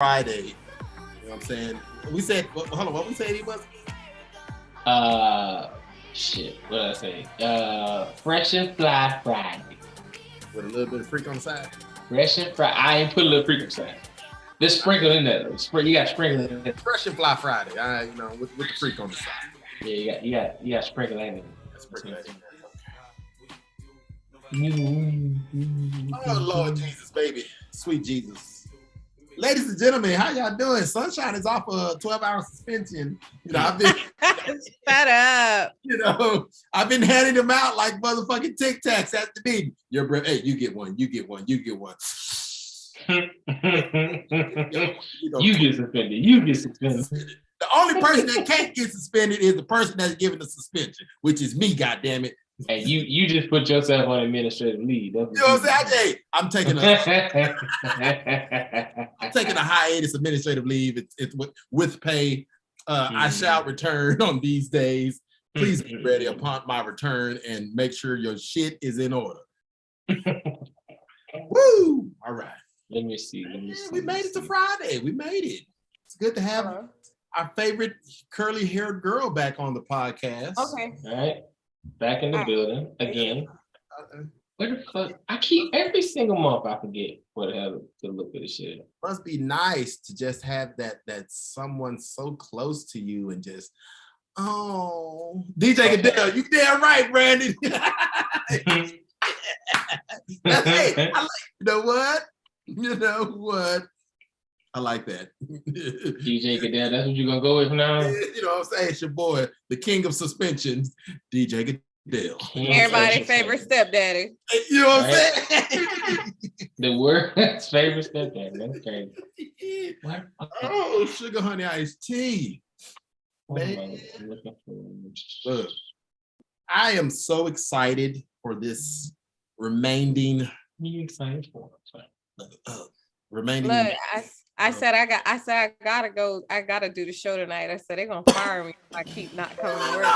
Friday. You know what I'm saying? We said, hold on, what we said he was? Shit, what did I say? Fresh and Fly Friday. With a little bit of freak on the side. Fresh and Fry. I ain't put a little freak on the side. Just sprinkle in there. You got sprinkle in there. Fresh and Fly Friday. With the freak on the side. Yeah, you got sprinkle in there. Sprinkle that in there. Oh Lord Jesus, baby, sweet Jesus. Ladies and gentlemen, how y'all doing? Sunshine is off a 12-hour suspension. You know, I've been shut up. You know, I've been handing them out like motherfucking Tic Tacs at the meeting. Hey, you get one, you get one, you get one. You get suspended. You get suspended. The only person that can't get suspended is the person that's given the suspension, which is me, goddammit. Hey, you just put yourself on administrative leave. You know what I'm saying? I'm taking a hiatus administrative leave. It's with pay. I shall return on these days. Please be ready upon my return and make sure your shit is in order. Woo! All right. Let me see. We made it to Friday. We made it. It's good to have our favorite curly-haired girl back on the podcast. Okay. All right. Back in the building again. Where the fuck? I keep every single month I forget what the hell to look at this shit. Must be nice to just have that someone so close to you and just DJ Goodell, you damn right, Brandon. That's it. I like. You know what? I like that. DJ Goodell, that's what you're gonna go with now? You know what I'm saying? It's your boy, the king of suspensions, DJ Goodell. Everybody's favorite stepdaddy. You know what I'm saying? The world's favorite stepdaddy. That's crazy. What? Oh, sugar honey iced tea. Man. Look, I am so excited for this remaining. What are you excited for? Remaining. Look, I said I gotta go. I gotta do the show tonight. I said they're gonna fire me if I keep not coming to work.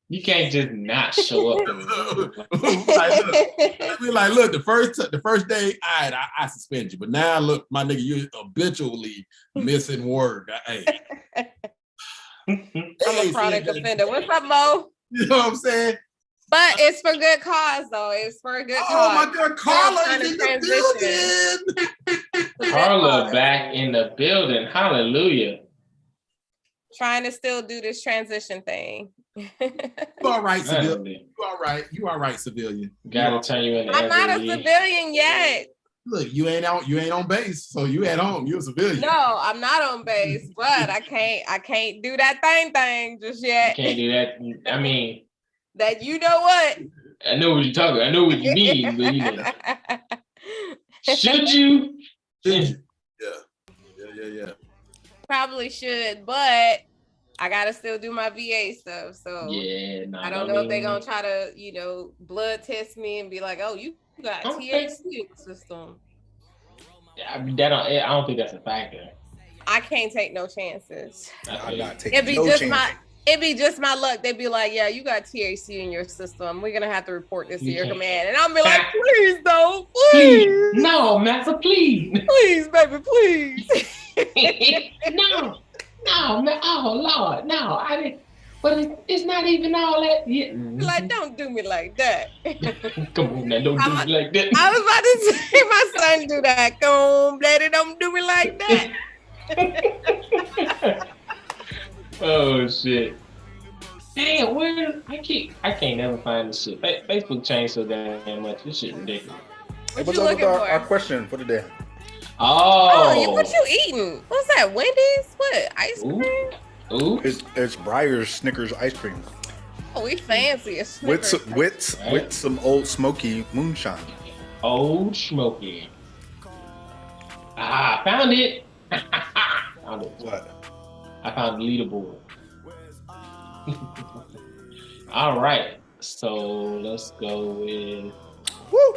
You can't just not show up. Look, the first day, I suspend you, but now look, my nigga, you habitually missing work. Hey. I'm a chronic offender. What's up, Mo? You know what I'm saying? But it's for good cause, though. It's for a good cause. Oh my God, Carla is in the building. Carla back in the building. Hallelujah. Trying to still do this transition thing. You all right, civilian. You all right, civilian. Gotta turn you into. I'm not a civilian yet. Look, you ain't on base, so you at home. You're a civilian. No, I'm not on base, but I can't do that thing just yet. You can't do that. I mean. That you know what? I know what you're talking about. I know what you mean, but you know. Should you? Yeah. Probably should, but I gotta still do my VA stuff. So yeah, I don't know if they're gonna try to, blood test me and be like, "Oh, you got THC in the system." I don't think that's a factor. I can't take no chances. I'm not taking no chances. It'd be just my luck. They'd be like, "Yeah, you got THC in your system. We're gonna have to report this to your command." And I'll be like, "Please, don't, please. No, Master, please. Please, baby, please." No, man. Oh Lord, no, I didn't. But it's not even all that. Yeah. Like, don't do me like that. Come on, now, don't do me like that. I was about to say, my son do that. Come on, daddy, don't do me like that. Oh shit! Damn, I can't never find this shit. Facebook changed so damn much. This shit ridiculous. Hey, what's up with our question for today? What you eating? What's that? Wendy's? What? Ice cream? Ooh. It's Breyers Snickers ice cream. Oh, we fancy a Snickers. With some Old Smoky moonshine. Old Smoky. Found it. Found it. What? I found the leaderboard. All right, so let's go with. Woo!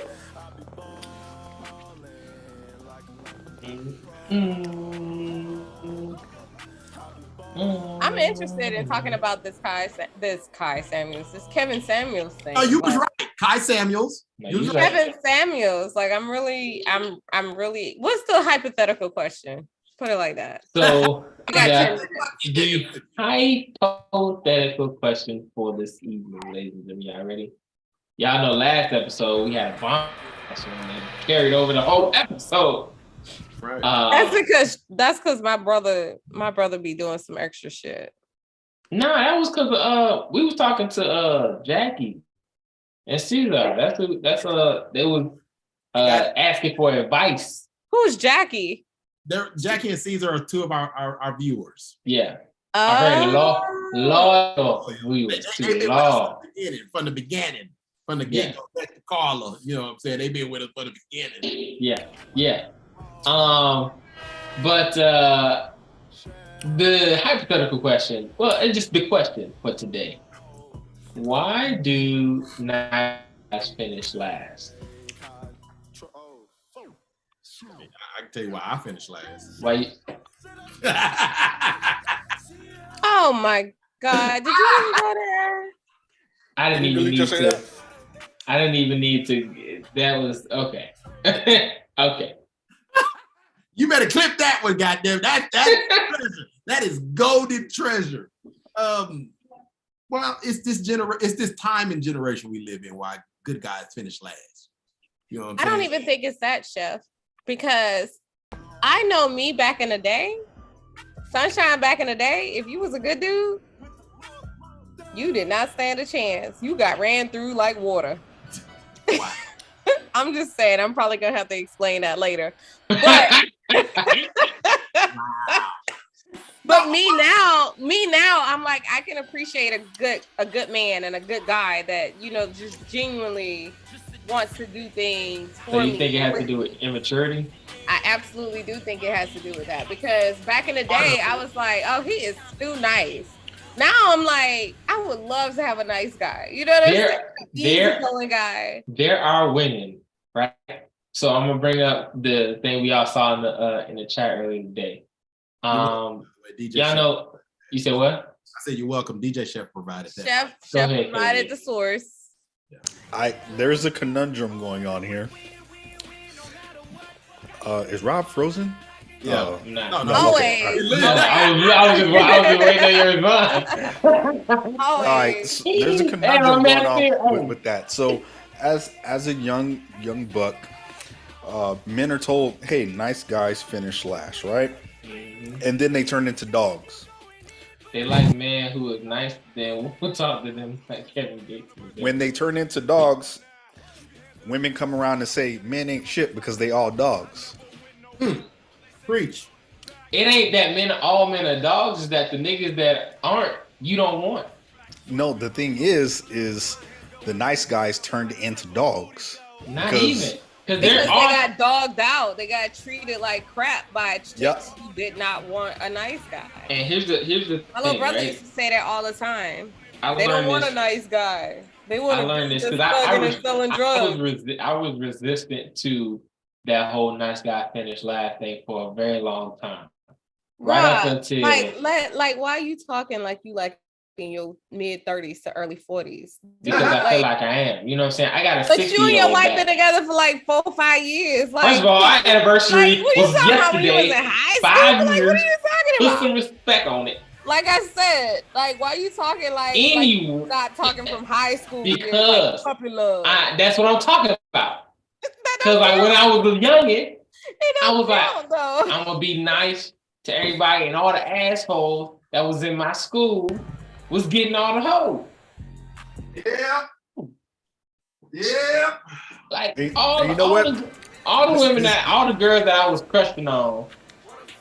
I'm interested in talking about this Kevin Samuels thing. Oh, you was right. Ty Samuels. No, You you know- right. Kevin Samuels. Like I'm really. What's the hypothetical question? Put it like that. So, You got yeah, 10 minutes. the hypothetical question for this evening, ladies and gentlemen. Y'all ready? Y'all know last episode we had a bomb question that carried over the whole episode. Right. That's because my brother be doing some extra shit. Nah, that was because we was talking to Jackie and Caesar. They was asking for advice. Who's Jackie? Jackie and Caesar are two of our viewers. Yeah. I heard loyal viewers They've to been law. with us from the beginning. From the Yeah. get-go. Back to Carla. You know what I'm saying? They've been with us from the beginning. Yeah. But the hypothetical question, well, it's just the question for today. Why do nice guys finish last? I can tell you why I finished last. Why you, Oh my God! Did you even go there? I didn't You even really need just say to. that? I didn't even need to. That was okay. Okay. You better clip that one, goddamn. That's treasure. That is golden treasure. Well, it's this time and generation we live in why good guys finish last. You know what I'm I saying? don't even think it's that, Chef, because I know me back in the day, Sunshine back in the day, if you was a good dude, you did not stand a chance. You got ran through like water. Wow. I'm just saying, I'm probably gonna have to explain that later. But But me now, I'm like, I can appreciate a good man and a good guy that, you know, just genuinely wants to do things for So you me. think it has to do with immaturity? I absolutely do think it has to do with that, because back in the day, I was like, oh, he is too nice. Now I'm like, I would love to have a nice guy. You know what I'm saying? Easygoing guy. There are women, right? So I'm gonna bring up the thing we all saw in the chat earlier today. DJ Y'all Chef. know. You said what? I said you're welcome. DJ Chef provided that. Chef Go ahead, provided Katie. the source. There's a conundrum going on here. Is Rob frozen? Yeah. Nah. No. Always. Okay. I was just waiting on your response. All right, so there's a conundrum going on with that. So, as a young buck, men are told, "Hey, nice guys finish last," right? And then they turn into dogs. They like men who is nice. Then we'll talk to them like Kevin Gates. When they turn into dogs, women come around and say men ain't shit because they all dogs. Preach. It ain't that all men are dogs. Is that the niggas that aren't, you don't want. No, the thing is the nice guys turned into dogs. Not Because- even. Because Because they're they all. got dogged out. They got treated like crap by chicks Yep. who did not want a nice guy. And here's the My thing, little brother right? used to say that all the time. I They don't learned want this- a nice guy. They I want learned to this just because I thugging was and selling drugs. I was resistant to that whole nice guy finish last thing for a very long time. Right up Bruh, until like, why are you talking like you like in your mid 30s to early 40s? because I feel like I am. You know what I'm saying? I got a But 60 you and your wife back. been together for like 4 or 5 years. Like, First of all, our anniversary like, what you was talking about when you was yesterday. in high school? 5 Like, years. what are you talking Put about? some respect on it. Like I said, like, why are you talking like Anyway, you're not talking from high school? Because like, puppy love. that's what I'm talking about. That Because don't like when I was a youngin', It I don't was like, count, though. I'm gonna be nice to everybody, and all the assholes that was in my school was getting all the hoes. Yeah. Yeah. Like And- all, and you know all what? all the women all the girls that I was crushing on,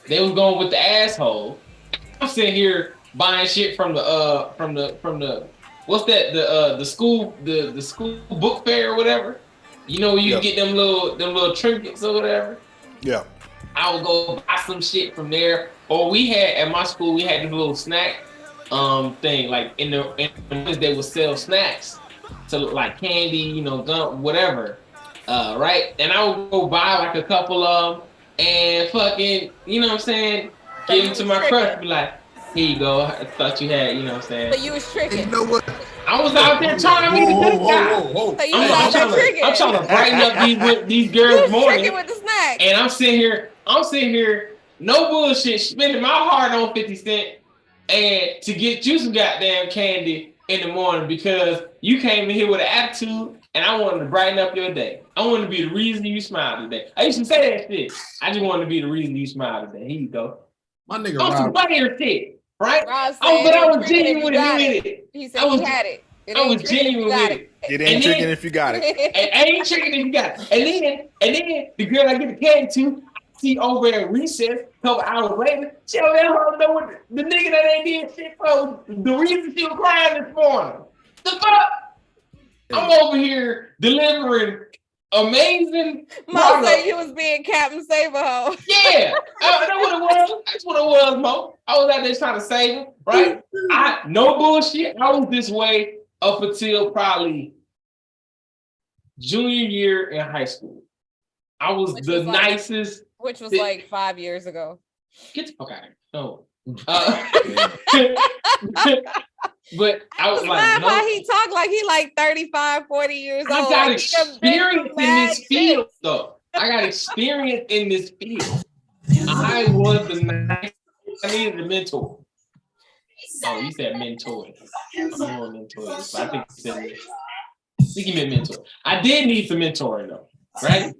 they was going with the asshole. I'm sitting here buying shit from the what's that the school book fair or whatever. You know where you Yeah. get them little trinkets or whatever. Yeah. I would go buy some shit from there. Or we had at my school we had this little snack thing like in the they would sell snacks to like candy, you know, gum, whatever. Right? And I would go buy like a couple of them and fucking, you know what I'm saying, give them to my crush, be like, here you go. I thought you had, you know what I'm saying. So you was And you tricking. know what? I was out there trying to be the good guy. So you was out there tricking. I'm trying to brighten up these You girls' was morning. tricking with the snack. And I'm sitting here, no bullshit, spending my heart on 50 Cent and to get you some goddamn candy in the morning because you came in here with an attitude and I wanted to brighten up your day. I wanted to be the reason you smile today. I used to say that shit. I just wanted to be the reason you smile today. Here you go. My nigga On some Rob. funnier shit, right? Rob said, But I was genuine with it. He said he had it. I was genuine with it. It ain't tricking if you got it. And I ain't tricking if you got it. And then the girl I get the candy to, see over at recess, a couple hours later, she don't let her know what the nigga that ain't did shit for the reason she was crying this morning. The fuck? I'm over here delivering amazing. Mo said you was being Captain Saberho. Yeah, I know what it was. That's what it was, Mo. I was out there trying to save him, right? No bullshit. I was this way up until probably junior year in high school. I was nicest. Which was like 5 years ago. Get the fuck out of here. No. But I was like, no. How he talk like he like 35, 40 years old. I got experience in this field, though. I got experience in this field. I was the nice. I needed a mentor. Oh, you said mentor. I don't know what mentor is, but I think you meant mentor. I did need some mentoring though, right?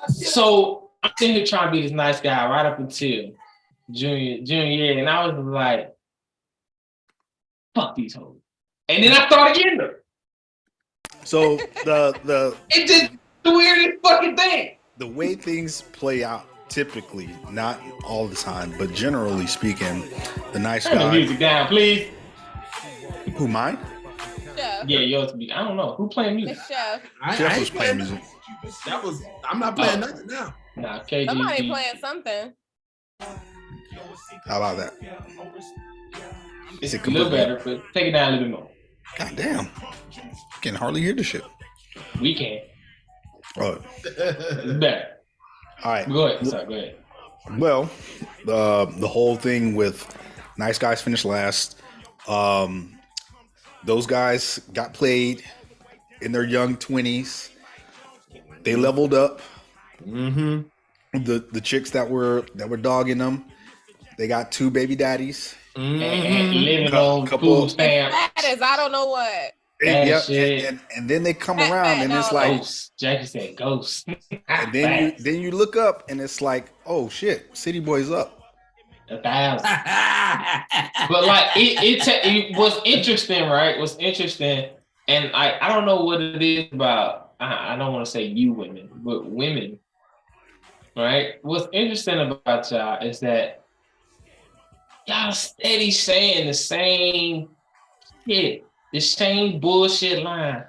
So I'm sitting here trying to be this nice guy right up until junior year, and I was like, fuck these hoes. And then I started getting them. So the it's just the weirdest fucking thing. The way things play out typically, not all the time, but generally speaking, the nice Turn the guy. music down, please. Who, mine? Chef. Yeah, yours to be. I don't know. Who playing music? The chef. Jeff was playing music. That was. I'm not playing nothing now. Nah, KG. Somebody playing something. How about that? It's a little better, but take it down a little bit more. God damn. Can hardly hear the shit. We can. Oh. It's better. All right. Go ahead. Sorry, go ahead. Well, the whole thing with nice guys finish last. Those guys got played in their young 20s. They leveled up. Mm-hmm. The chicks that were dogging them, they got 2 baby daddies. And living on Couple- food stamps. That is, I don't know what. And then they come around and it's like, Ghosts. Jackie said ghosts. and then you look up and it's like, oh shit, City Boy's up. 1,000. But like it was interesting, right? It was interesting, and I don't know what it is about. I don't want to say you women, but women, right? What's interesting about y'all is that y'all steady saying the same shit, the same bullshit line.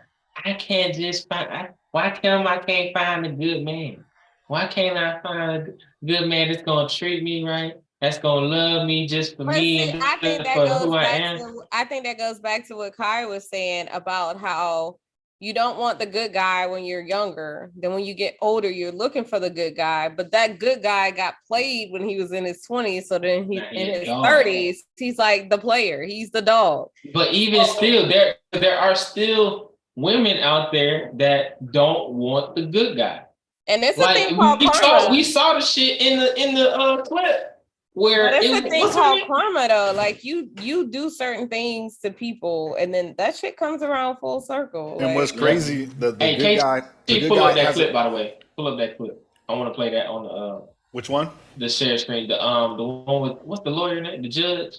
I can't just find. Why can't I find a good man? Why can't I find a good man that's gonna treat me right? That's gonna love me just for me and I think that for goes who I back am. I think that goes back to what Kai was saying about how you don't want the good guy when you're younger. Then when you get older, you're looking for the good guy. But that good guy got played when he was in his 20s. So then in his 30s, he's like the player. He's the dog. But even still, there are still women out there that don't want the good guy. And it's a thing called karma. We saw the shit in the clip. Where but it's a thing called karma though. Like you do certain things to people and then that shit comes around full circle. And what's crazy, the good guy. Pull up that clip, by the way. Pull up that clip. I want to play that on the which one? The share screen. The one with what's the lawyer name? The judge?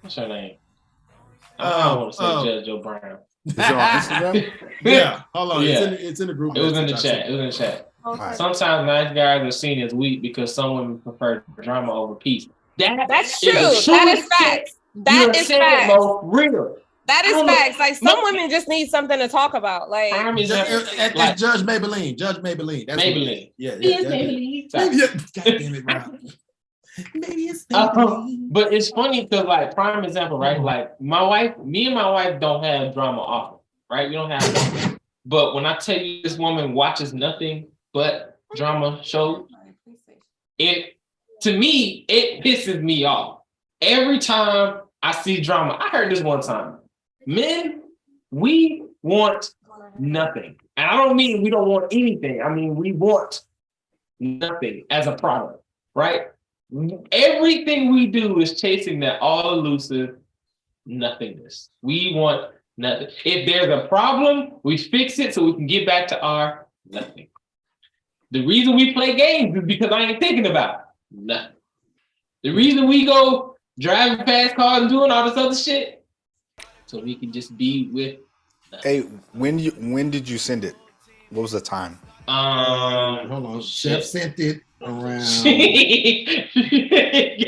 What's her name? I don't want to say Judge O'Brien. Is it on Instagram? Yeah. Hold on. Yeah. It's in the group. It was in the chat. Okay. Sometimes nice guys are seen as weak because some women prefer drama over peace. That's true. That is facts. That is facts. Real. That is facts. Like some women just need something to talk about. Like It's Judge Maybelline. Judge Maybelline. That's Maybelline. Yeah. Maybelline. God damn it, Rob. Maybe it's Maybelline. But it's funny because, like, prime example, right? Like, me and my wife don't have drama often, right? We don't have drama. But when I tell you this woman watches nothing but drama shows, to me, it pisses me off. Every time I see drama, I heard this one time. Men, we want nothing. And I don't mean we don't want anything. I mean, we want nothing as a product, right? Everything we do is chasing that all-elusive nothingness. We want nothing. If there's a problem, we fix it so we can get back to our nothing. The reason we play games is because I ain't thinking about nothing. The reason we go driving fast cars and doing all this other shit, so we can just be with nothing. Hey, when did you send it? What was the time? Hold on. Chef sent it around.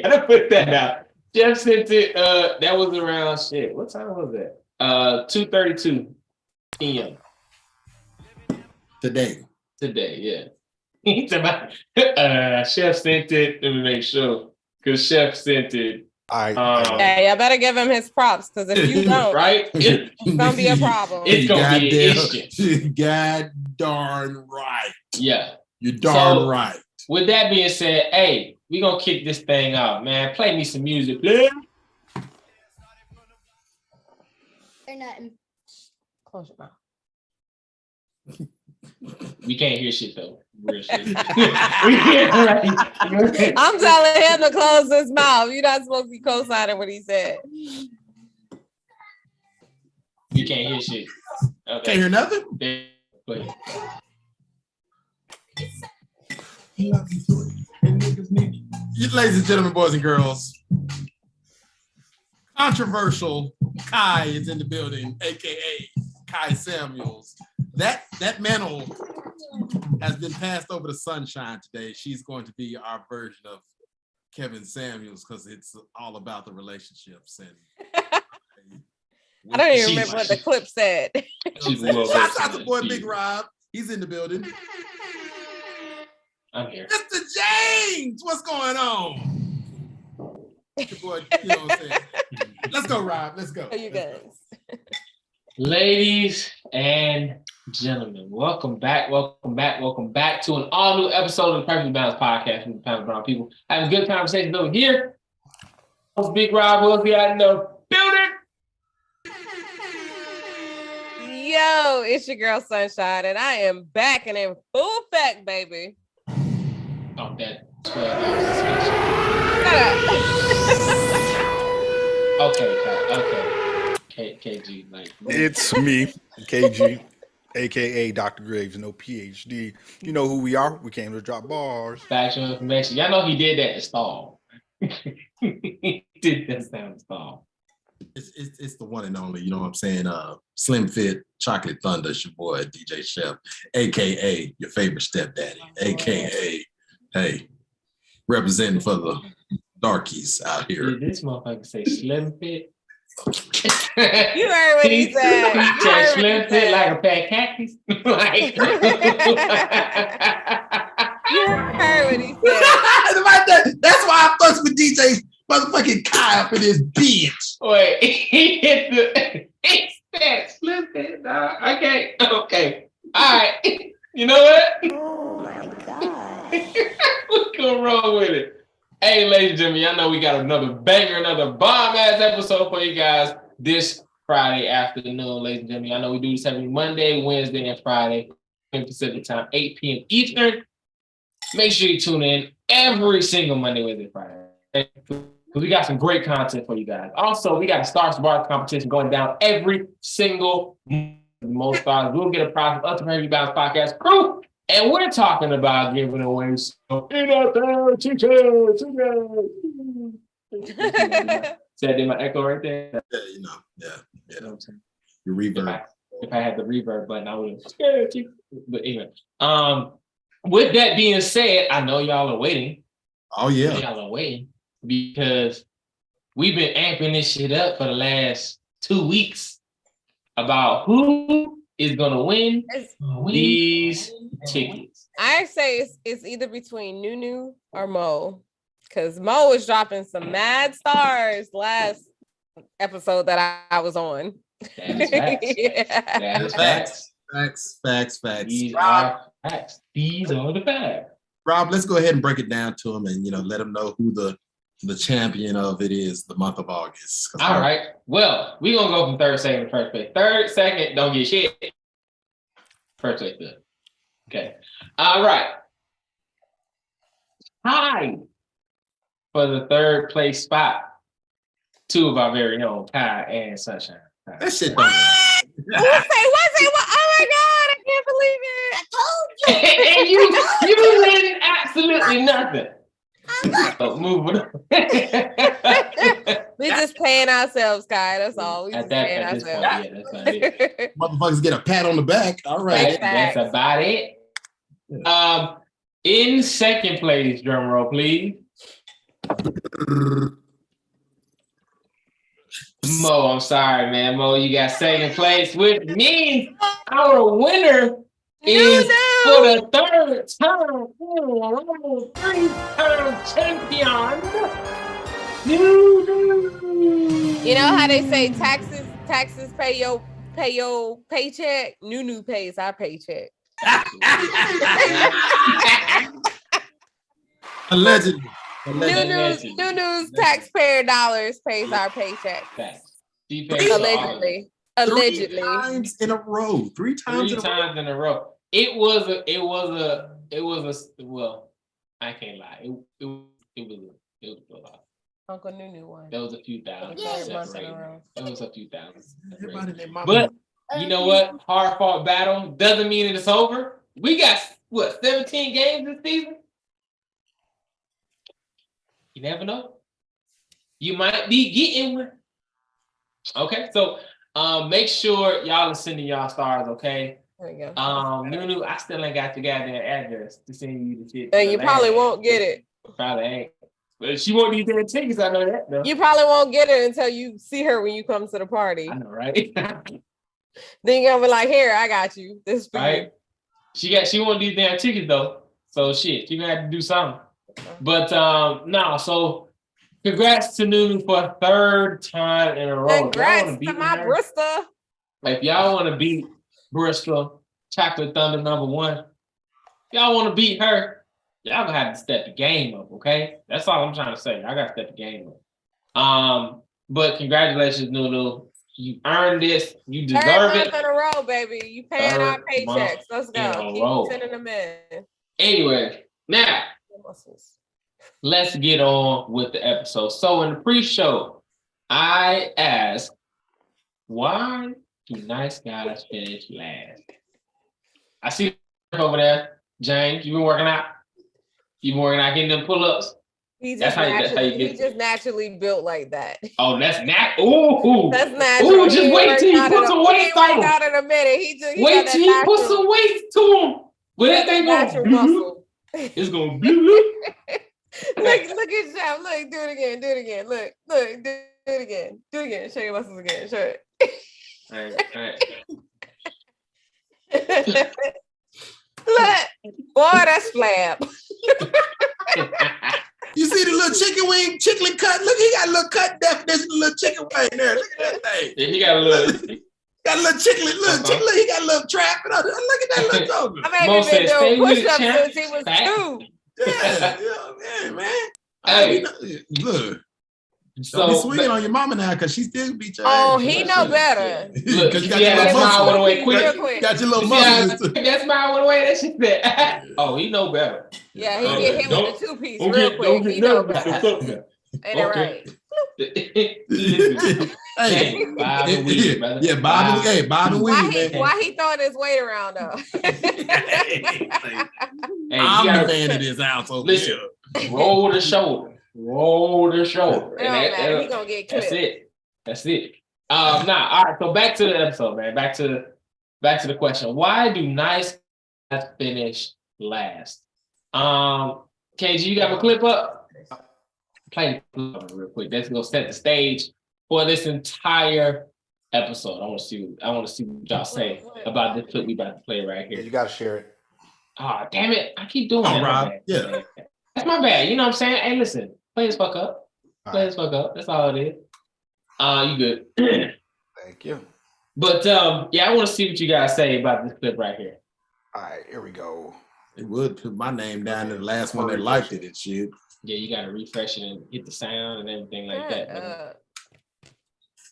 Gotta put that out. Chef sent it. That was around shit. What time was that? 2:32 p.m. Today, yeah. Chef sent it. Let me make sure, because Chef sent it. Hey, I better give him his props, because if you don't, right, it's gonna be a problem. It's gonna be an issue. God darn right. Yeah, you're darn right. With that being said, hey, we gonna kick this thing out, man. Play me some music, please. They're not in. Close your mouth. We can't hear shit though. Real shit. I'm telling him to close his mouth. You're not supposed to be co-signing what he said. You can't hear shit. Okay. Can't hear nothing? Wait. Ladies and gentlemen, boys and girls, controversial Kai is in the building, aka Kai Samuels. That mantle has been passed over to Sunshine today. She's going to be our version of Kevin Samuels, because it's all about the relationships. And I don't even remember what the clip said. Shout out to boy Big Rob. He's in the building. I'm here. Mr. James, what's going on? Your boy, you know what I'm saying? Let's go, Rob. Let's go. You guys. Ladies and gentlemen, welcome back to an all new episode of the Perfectly Balanced Podcast from the Pound Brown people. Having good conversations over here. It's Big Rob will be out in the building. Yo, it's your girl Sunshine, and I am back and in full effect, baby. Oh, that okay. KG, like it's me, KG, aka Dr. Graves, no PhD. You know who we are. We came to drop bars. Factual information. Y'all know he did that to stall. He did that sound to stall. It's the one and only, you know what I'm saying? Slim Fit, Chocolate Thunder, it's your boy DJ Chef, aka your favorite stepdaddy, aka hey, representing for the darkies out here. Did this motherfucker say Slim Fit? You heard what he said. Slim Fit like a fat cactus. Like you heard what he said. That's why I fucks with DJ motherfucking Kai up in this bitch. Wait, he hit that Slim Fit, dog. Okay. All right. You know what? Oh my God. We're gonna roll with it. Hey, ladies and gentlemen, y'all know we got another banger, another bomb-ass episode for you guys this Friday afternoon, ladies and gentlemen. I know we do this every Monday, Wednesday, and Friday, Pacific time, 8 p.m. Eastern. Make sure you tune in every single Monday, Wednesday, Friday. Because we got some great content for you guys. Also, we got a Stars to Bars competition going down every single month. Most stars will get a prize from us, the Perfectly Balanced Podcast crew. And we're talking about giving away some chicken. Said in my echo right there. Yeah, you know, yeah. You know what I'm saying? Your reverb. If I had the reverb button, I would have scared you. But anyway, with that being said, I know y'all are waiting. Oh yeah, y'all are waiting because we've been amping this shit up for the last 2 weeks about who is gonna win these tickets. I say it's either between Nunu or Mo, because Mo was dropping some mad stars last episode that I was on. That is facts. Yeah. That is facts. Facts. These Rob, are facts. These are the facts. Rob, let's go ahead and break it down to him and let him know who the the champion of it is the month of August. All right. Well, we're going to go from third, second to first place. Third, second, don't get shit. First place, good. Okay. All right. Tied for the third place spot. Two of our very own, Kai and Sunshine. That shit don't What? Oh my God, I can't believe it. I told you. And you win absolutely nothing. So moving on. We're just paying ourselves, Kai. That's all. We just paying at this point, ourselves. yeah, that's about it. Motherfuckers get a pat on the back. All right. That's about it. In second place, drum roll, please. Mo, I'm sorry, man. Mo, you got second place, which means our winner is for the third time in a row, 3-time champion. You know how they say taxes pay your paycheck? Nunu pays our paycheck. Allegedly. Nunu's taxpayer dollars pays our paycheck. She pays Allegedly. 3 times in a row. 3 times in a row. It was a well, I can't lie. It was a lot. Uncle Nunu won. There was a few thousand. It was a few thousand. But you know what? Hard fought battle doesn't mean it's over. We got 17 games this season? You never know. You might be getting one. Okay, so make sure y'all are sending y'all stars, okay? There you go. Nunu, I still ain't got the goddamn address to send you the shit. And you probably won't get it. Probably ain't. But she won't need damn tickets, I know that though. You probably won't get it until you see her when you come to the party. I know, right? Then you're gonna be like, here, I got you. This is for right? you. She won't need damn tickets though. So shit, you're gonna have to do something. But so congrats to Nunu for a third time in a row. Congrats to my Bristol. If y'all want to beat Bristol, Chocolate Thunder #1, y'all want to beat her, y'all gonna have to step the game up, okay? That's all I'm trying to say. I gotta step the game up. But congratulations, Nunu. You earned this. You deserve it. In a row, baby. You paying our paychecks. Let's go. Keep sending them in. Anyway, now let's get on with the episode. So in the pre-show, I asked, why do nice guys finish last? I see over there, James. You been working out? You been working out getting them pull-ups? He's just naturally built like that. Oh, that's Ooh, that's natural. Ooh, just wait till you put some weight on him. Out in a minute. Wait till you put some weight to him. With that thing going, it's going to look at Chef. Look, do it again. Look, do it again. Do it again. Show your muscles again. Show it. All right. Look, boy, that's flab. You see the little chicken wing, chicklet cut? Look, he got a little cut definition, little chicken wing there. Look at that thing. Yeah, he got a little chicklet, chicklet. He got a little trap. Look at that little joker. I mean, been doing push-ups since he was 2. Yeah, man. Hey, look. Don't be swinging on your mama now, because she still beat your ass. Oh, he know better. Look, you got your little muscles. Quick. Got your little muscles. That smile went away. That shit said, oh, he know better. Yeah, he get hit with the 2-piece real quick. He know better. Ain't it right? Hey, Bob and Weed, brother. Yeah, Bob and Weed. Why he throwing his weight around though? I'm the man of this house over here. Roll the shoulder. And he gonna get clipped. That's it. All right. So back to the episode, man. Back to the question. Why do nice guys finish last? KG, you got a clip up? Play the clip real quick. That's gonna set the stage for this entire episode. I want to see what y'all say about this clip we about to play right here. You gotta share it. Oh, damn it. I keep doing that. Rob. Yeah. That's my bad. You know what I'm saying? Hey, listen. Play this fuck up. That's all it is. You good. Thank you. But I want to see what you guys say about this clip right here. All right, here we go. It would put my name down to the last one that liked it and shit. Yeah, you gotta refresh it and hit the sound and everything like that.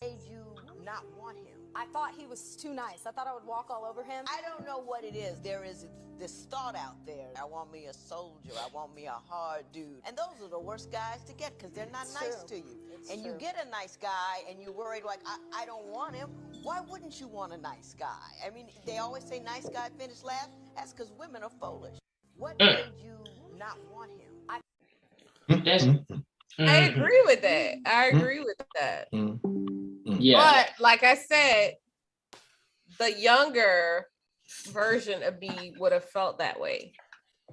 Made you not want him? I thought he was too nice. I thought I would walk all over him. I don't know what it is. There is this thought out there. I want me a soldier. I want me a hard dude. And those are the worst guys to get because they're not nice to you. And you get a nice guy and you're worried like, I don't want him. Why wouldn't you want a nice guy? I mean, they always say nice guy finish last. That's because women are foolish. What made you not want him? I agree with that. Yeah. But like I said, the younger version of me would have felt that way.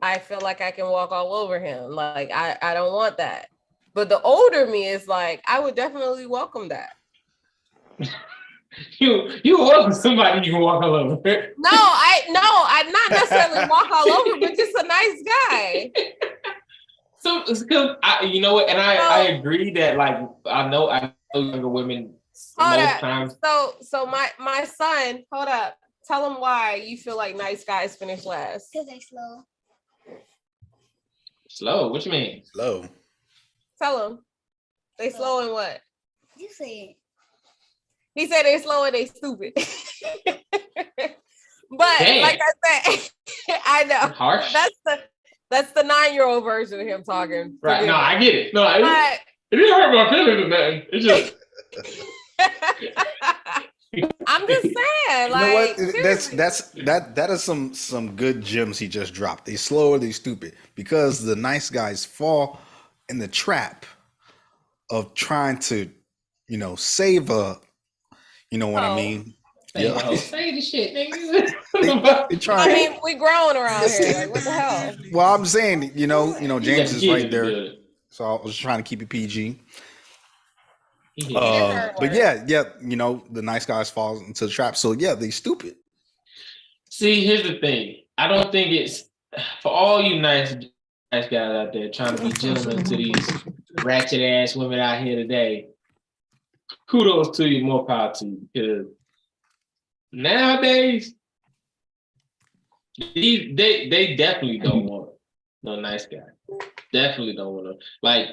I feel like I can walk all over him. Like I don't want that. But the older me is like, I would definitely welcome that. You welcome somebody you can walk all over. No, I not necessarily walk all over, but just a nice guy. So, because you know what, and I agree that like I know younger women most times. So my son, hold up. Tell him why you feel like nice guys finish last. Because they slow. Slow? What you mean? Slow. Tell him. They slow and what? You say it. He said they slow and they stupid. But Damn. like I said, I know. Harsh. That's the 9-year-old version of him talking. Right. No, I get it. No, it But didn't hurt my feelings or nothing. It's just I'm just saying, like, You know what? seriously. That is some good gems he just dropped. They slow or they stupid because the nice guys fall in the trap of trying to, save a, you know what I mean? Yeah. Say the shit, nigga. They try. I mean, we growing around here. Like, what the hell? Well, I'm saying, James is right there, Good. so I was trying to keep it PG. Yeah. But yeah, the nice guys fall into the trap. So yeah, they stupid. See, here's the thing. I don't think it's for all you nice guys out there trying to be gentlemen to these ratchet ass women out here today. Kudos to you, more power to you. Because nowadays, they definitely don't want no nice guy. Definitely don't want to like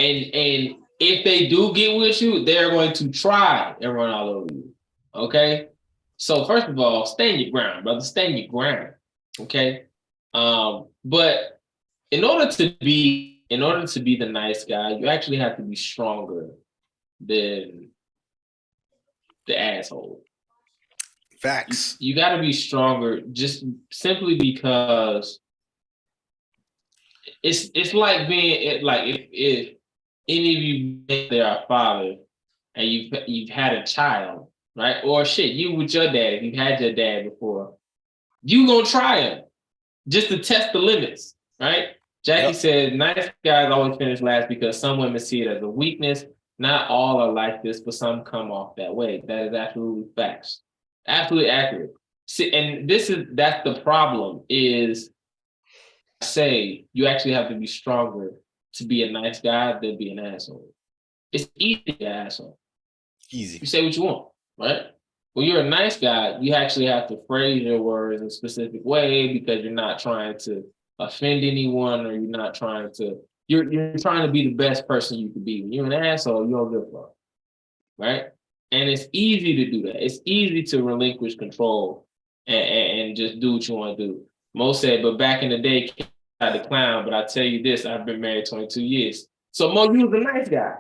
and if they do get with you, they're going to try and run all over you. Okay. So first of all, stand your ground, brother. Stand your ground. Okay. But in order to be the nice guy, you actually have to be stronger than the asshole. Facts. You got to be stronger just simply because it's like being like if any of you there are father and you've had a child, right? Or shit, you with your dad, if you've had your dad before, you gonna try him just to test the limits, right? Jackie said, nice guys always finish last because some women see it as a weakness. Not all are like this, but some come off that way. That is absolutely facts. Absolutely accurate. See, and that's the problem is say you actually have to be stronger to be a nice guy than be an asshole. It's easy to be an asshole. Easy. You say what you want, right? When you're a nice guy, you actually have to phrase your words in a specific way because you're not trying to offend anyone or you're trying to be the best person you could be. When you're an asshole, you don't give a fuck, right? And it's easy to do that. It's easy to relinquish control and just do what you want to do. Mo said, but back in the day, I had the clown, but I tell you this, I've been married 22 years. So Mo, you was a nice guy.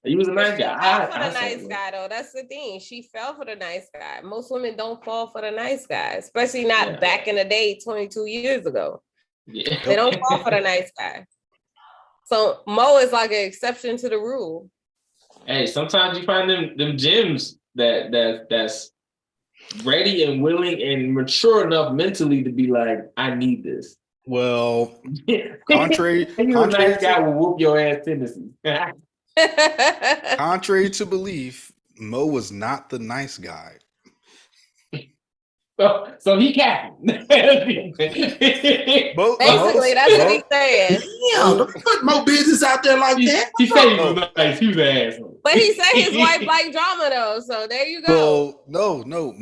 You was a nice guy. She fell for the nice guy, though. That's the thing. She fell for the nice guy. Most women don't fall for the nice guy, especially not back in the day, 22 years ago. Yeah. They don't fall for the nice guy. So Mo is like an exception to the rule. Hey, sometimes you find them gems that's ready and willing and mature enough mentally to be like, I need this. Well, contrary a nice guy will whoop your ass tendencies. Contrary to belief, Mo was not the nice guy. So he capping. Basically, that's what he's saying. Don't put Mo business out there like that. He said he was nice. He was an asshole. But he said his wife liked drama though, so there you go. So no,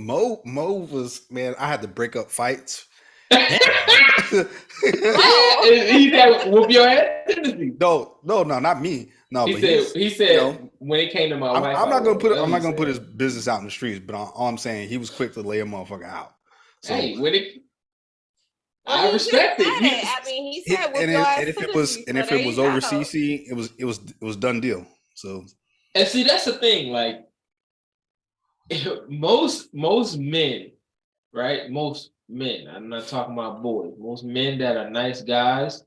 Mo was, man, I had to break up fights He said, "Whoop your ass." No, not me. No, but He said, you know, when it came to my wife, I'm not gonna put his business out in the streets, but all I'm saying, he was quick to lay a motherfucker out. So, hey, when it, Well, I respect it. I mean, he said, "With your ass if to it the was streets," and so if there it was you over go. CC, it was done deal. So, and see, that's the thing. Like most men, right? Most men. I'm not talking about boys. Most men that are nice guys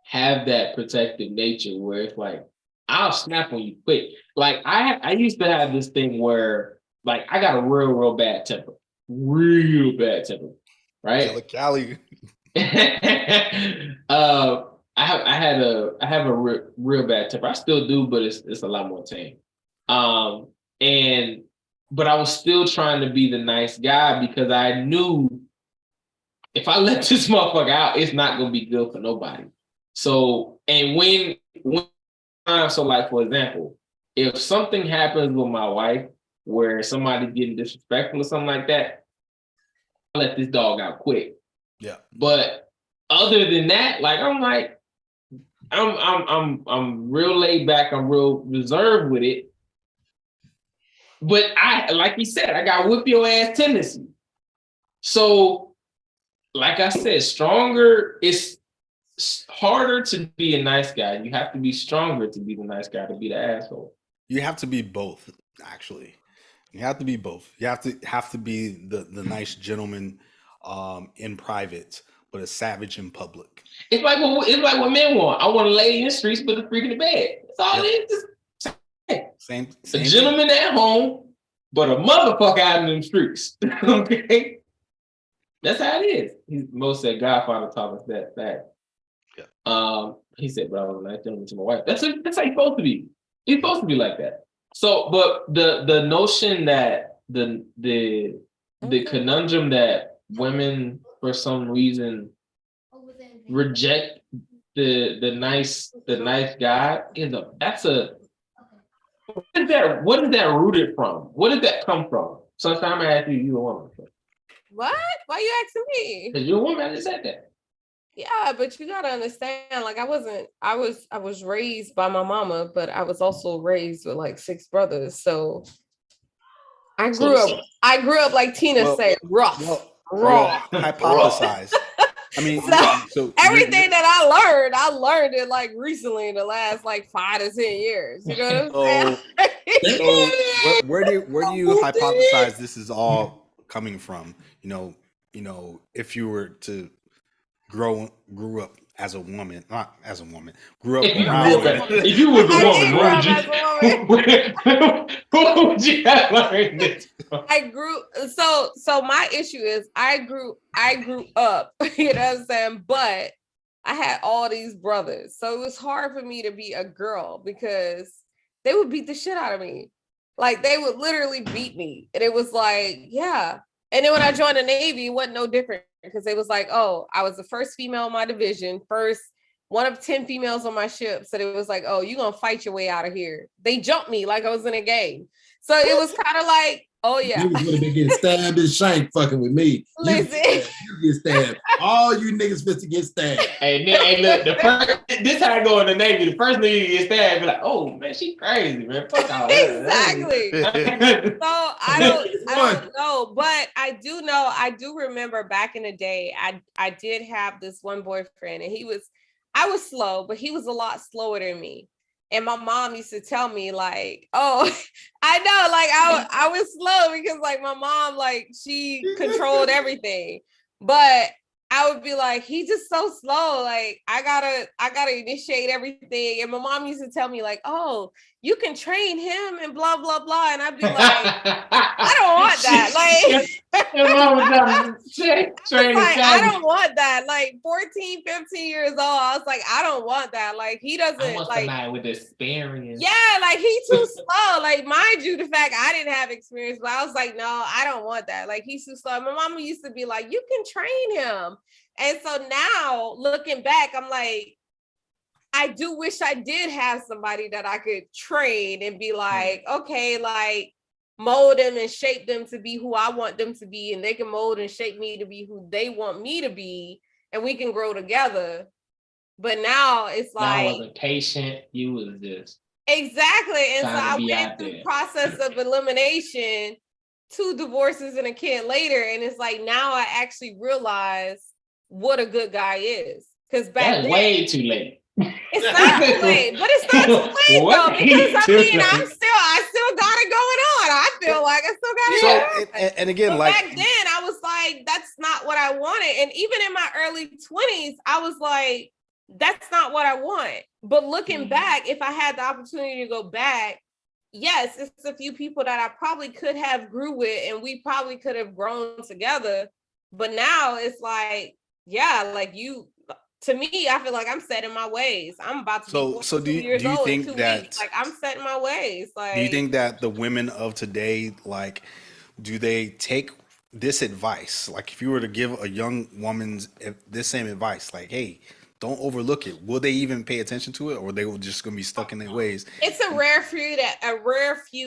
have that protective nature where it's like, I'll snap on you quick. Like I used to have this thing where like I got a real bad temper. Real bad temper. Right? Cali. I have a real bad temper. I still do, but it's a lot more tame. But I was still trying to be the nice guy because I knew if I let this motherfucker out, it's not gonna be good for nobody. So, and when so like for example, if something happens with my wife where somebody's getting disrespectful or something like that, I let this dog out quick. Yeah. But other than that, like I'm real laid back, I'm real reserved with it. But I, like you said, I got whip your ass tendency. So, like I said, it's harder to be a nice guy. You have to be stronger to be the nice guy, to be the asshole. You have to be both, actually. You have to be both. You have to be the nice gentleman in private, but a savage in public. It's like what men want. I want a lady in the streets, but a freak in the bed. That's all it is. Same a gentleman at home, but a motherfucker out in the streets. Okay, that's how it is. Most said Godfather taught us that fact. Yeah. He said, "But I was a nice gentleman to my wife." That's how you're supposed to be. You're supposed to be like that. So, but the notion that the conundrum that women for some reason reject the nice guy what is that rooted from? What did that come from? Sometimes I ask you a woman. What? Why you asking me? Because you're a woman, I just said that. Yeah, but you gotta understand, like I was raised by my mama, but I was also raised with like 6 brothers. So I grew up like Tina said, rough. Raw. Hypothesize. I mean, so everything that I learned it like recently in the last like 5 to 10 years. You know what I'm saying? So where do you hypothesize this is all coming from? You know, if you were to grew up as a woman, not as a woman, grew up around women. If you was a woman, what would you have learned this from? So my issue is I grew up, you know what I'm saying? But I had all these brothers. So it was hard for me to be a girl because they would beat the shit out of me. Like they would literally beat me. And it was like, yeah. And then when I joined the Navy, it wasn't no different because it was like, oh, I was the first female in my division, first one of 10 females on my ship. So it was like, oh, you're going to fight your way out of here. They jumped me like I was in a game. So it was kind of like, oh yeah. You would have been getting stabbed and shanked fucking with me. Listen. You get stabbed. All you niggas fit to get stabbed. Hey, look, this how I go in the Navy. The first nigga to get stabbed, be like, oh man, she crazy, man. Fuck all that. Exactly. So I don't know, but I do remember back in the day, I did have this one boyfriend and I was slow, but he was a lot slower than me. And my mom used to tell me like, oh, I know, like I was slow because like my mom, like she controlled everything. But I would be like, he's just so slow. Like I gotta initiate everything. And my mom used to tell me like, oh, you can train him and blah, blah, blah. And I'd be like, I don't want that. Like, your mom was training like I don't want that. Like 14, 15 years old. I was like, I don't want that. Like he doesn't like with experience. Yeah, like he's too slow. Like mind you, the fact I didn't have experience, but I was like, no, I don't want that. Like he's too slow. My mama used to be like, you can train him. And so now looking back, I'm like, I do wish I did have somebody that I could train and be like, okay, like mold them and shape them to be who I want them to be, and they can mold and shape me to be who they want me to be, and we can grow together. But now it's like I wasn't patient. You was just exactly, and so I be went out through there. the process of elimination, 2 divorces and a kid later, and it's like now I actually realize what a good guy is. Because back That's then, way too late. it's not too late, but it's not too late though. Because I mean, I still got it going on. I feel like I still got it. So and again, But like back then, I was like, that's not what I wanted. And even in my early 20s, I was like, that's not what I want. But looking back, if I had the opportunity to go back, yes, it's a few people that I probably could have grew with, and we probably could have grown together. But now it's like, yeah, like to me, I feel like I'm set in my ways. I'm about to be 42 years old in 2 weeks. Like I'm set in my ways. Like, do you think that the women of today, like, do they take this advice? Like, if you were to give a young woman this same advice, like, hey, don't overlook it, will they even pay attention to it, or they will just gonna be stuck in their ways? It's a rare few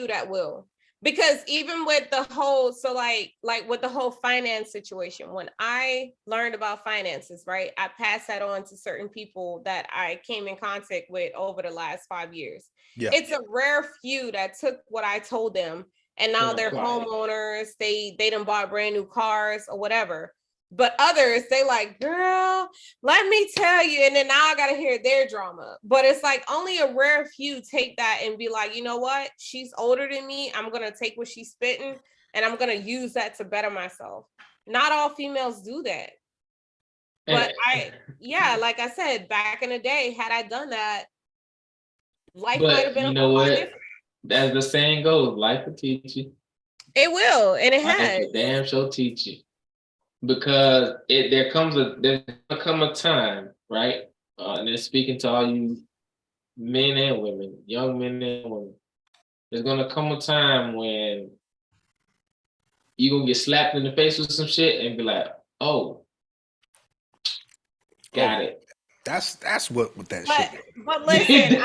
that will. Because even with the whole, so like with the whole finance situation, when I learned about finances, right, I passed that on to certain people that I came in contact with over the last 5 years. Yeah. It's a rare few that took what I told them, and now they're homeowners. They done bought brand new cars or whatever. But others, they like, girl, let me tell you. And then now I got to hear their drama. But it's like only a rare few take that and be like, you know what? She's older than me. I'm going to take what she's spitting and I'm going to use that to better myself. Not all females do that. But like I said, back in the day, had I done that, life might have been a whole lot different. As the saying goes, life will teach you. It will. And it has. Damn sure teach you. Because there's gonna come a time, right? And it's speaking to all you men and women, young men and women. There's gonna come a time when you're gonna get slapped in the face with some shit and be like, "Oh, got it." That's what that shit. But listen,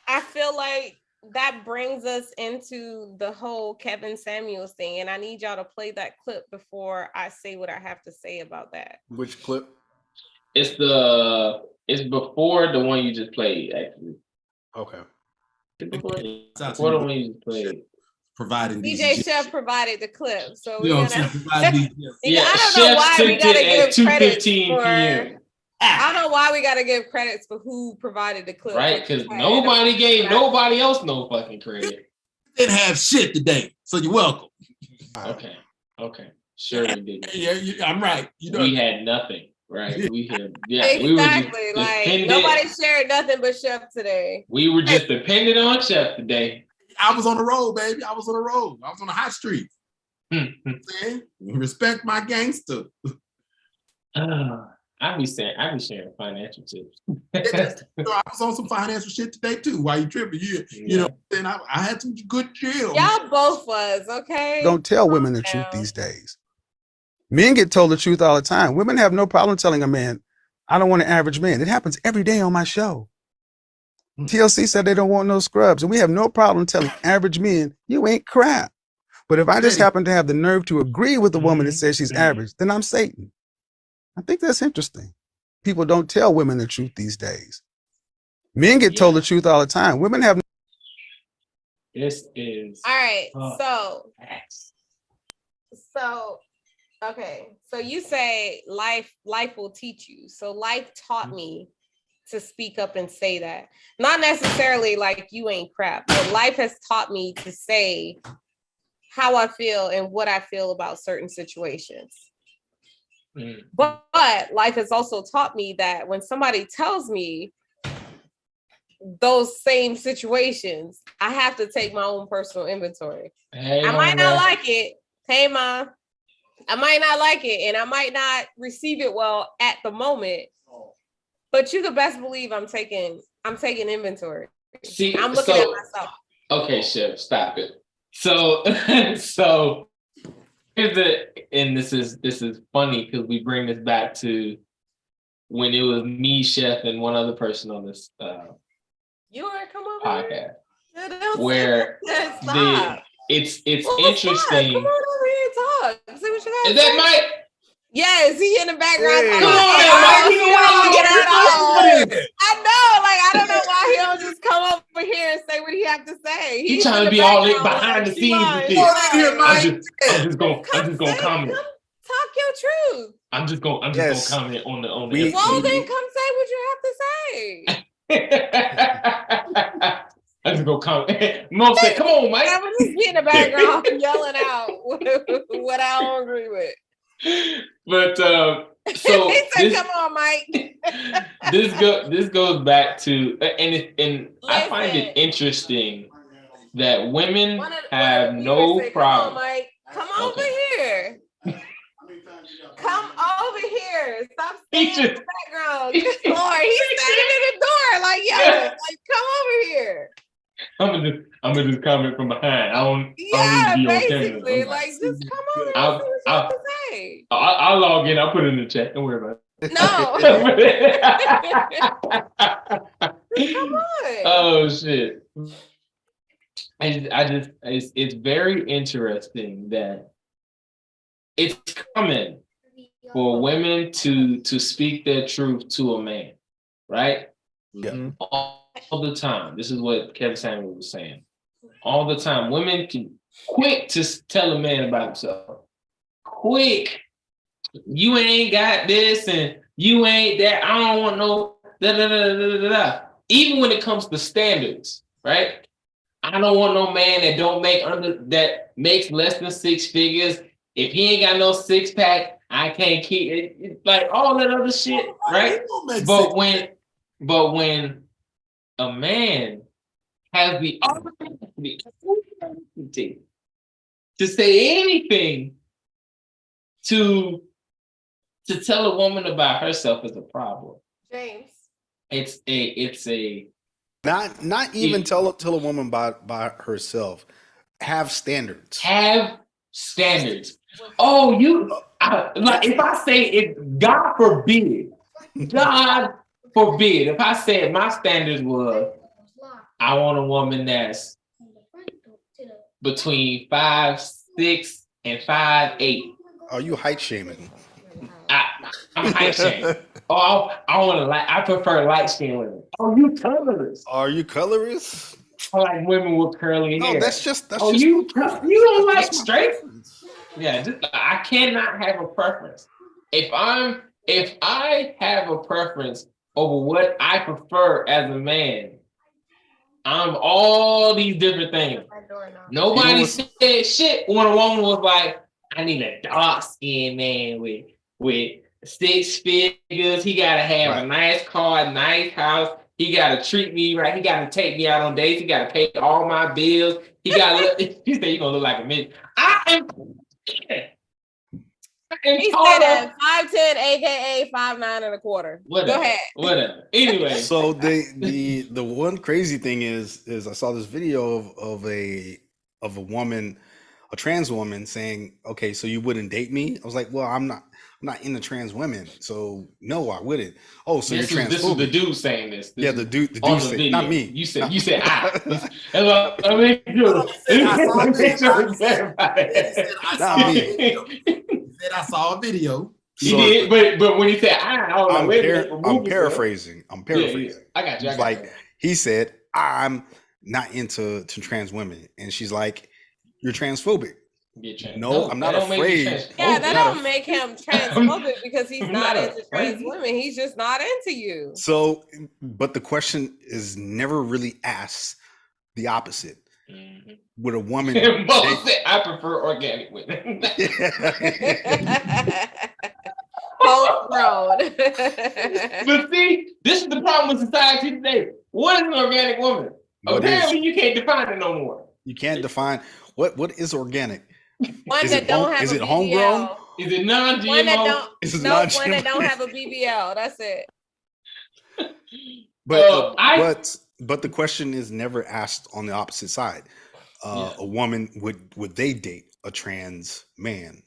I feel like that brings us into the whole Kevin Samuels thing, and I need y'all to play that clip before I say what I have to say about that. Which clip? It's before the one you just played, actually. Okay. Before the one you just played. Providing DJ Chef provided the clip, so you know, I don't know why we gotta give credit for. I don't know why we gotta give credits for who provided the clip. Right, because nobody gave nobody else no fucking credit. Didn't have shit today, so you're welcome. Okay. Sure we did. Yeah, I'm right. You know, we had nothing, right? We had exactly. Like nobody shared nothing but Chef today. We were just dependent on Chef today. I was on the road, baby. I was on the road. I was on the hot street. Respect my gangster. I be sharing financial tips. I was on some financial shit today too. While you tripping, you know, then I had some good chill. Y'all both was okay. Don't tell women the truth these days. Men get told the truth all the time. Women have no problem telling a man, "I don't want an average man." It happens every day on my show. TLC said they don't want no scrubs, and we have no problem telling average men, "You ain't crap." But if I just happen to have the nerve to agree with the woman that says she's average, then I'm Satan. I think that's interesting. People don't tell women the truth these days. Men get told the truth all the time. Women have. This is all right. Okay. So you say life will teach you. So life taught me to speak up and say that. Not necessarily like you ain't crap, but life has taught me to say how I feel and what I feel about certain situations. But life has also taught me that when somebody tells me those same situations, I have to take my own personal inventory. I might not like it. Hey, Ma. I might not like it, and I might not receive it well at the moment. But you could best believe I'm taking inventory. See, I'm looking at myself. Okay, Chef, stop it. So here's and this is funny because we bring this back to when it was me, Chef, and one other person on this you want to come over podcast. where it's interesting. Come on over here and talk. See what you got. Is that Mike? Yes, he in the background. Hey. Come on, Mike. I know, like I don't know why he don't just come over here and say what he have to say. He's trying to be all lit behind the scenes and shit. I'm just gonna comment. Talk your truth. I'm just gonna comment on the Well, then come say what you have to say. I'm just gonna comment. Mo said, "Come on, Mike." I would just be in the background yelling out what I don't agree with. But so he said, "Come on, Mike." this goes back to and I find it interesting that women have no problem. Come on, Mike. Come over here. Come over here. Stop standing in the background. Lord, he's standing in the door like yelling. Like, come over here. I'm gonna just comment from behind. I don't need to be basically, on camera. like just come over and see what you have to say. I'll log in. I'll put it in the chat. Don't worry about it. No. Come on. Oh shit. It's very interesting that it's common for women to speak their truth to a man, right? Yeah. All the time. This is what Kevin Samuel was saying. All the time. Women can quick to tell a man about himself. Quick. You ain't got this and you ain't that. I don't want no da. Even when it comes to standards, right? I don't want no man that makes less than 6 figures. If he ain't got no 6-pack, I can't keep it. It's like all that other shit, right? But when a man has the opportunity to say anything to tell a woman about herself is a problem. James. It's a not even tell a woman by herself. Have standards. Have standards. Oh, like if I say it, God forbid, if I said my standards was, I want a woman that's between 5'6" and 5'8". Are you height shaming? I'm height shaming. Oh, I prefer light skinned women. Oh, you colorist. Are you colorist? I like women with curly hair. No, that's just. You don't like straight? Yeah, I cannot have a preference. If I have a preference over what I prefer as a man, I'm all these different things. Nobody said shit when a woman was like, I need a dark skinned man with 6 figures. He gotta have a nice car, a nice house. He gotta treat me right. He gotta take me out on dates. He gotta pay all my bills. He said you're gonna look like a midget. He said that 5'10", aka 5'9 1/4. Whatever, Go ahead. Whatever. Anyway. So the one crazy thing is I saw this video of a woman, a trans woman saying, okay, so you wouldn't date me? I was like, well, I'm not into trans women, so no, I wouldn't. Oh, so you're transphobic. This is the dude saying this. The dude saying, not me. You said I. That's what I mean. I saw a video. He did, but when he said I'm paraphrasing. Yeah. I got you. He said, I'm not into trans women, and she's like, you're transphobic. No, I'm not afraid. Yeah, that don't make him transphobic because he's not into trans women. He's just not into you. So, but the question is never really asked the opposite. Mm-hmm. Would a woman? I prefer organic women. Road. But see, this is the problem with society today. What is an organic woman? Apparently, you can't define it no more. You can't define what is organic. One that don't have is a it BBL. homegrown? Is it non-GMO? One that don't. Non-GMO? One that don't have a BBL. That's it. But the question is never asked on the opposite side. A woman would they date a trans man?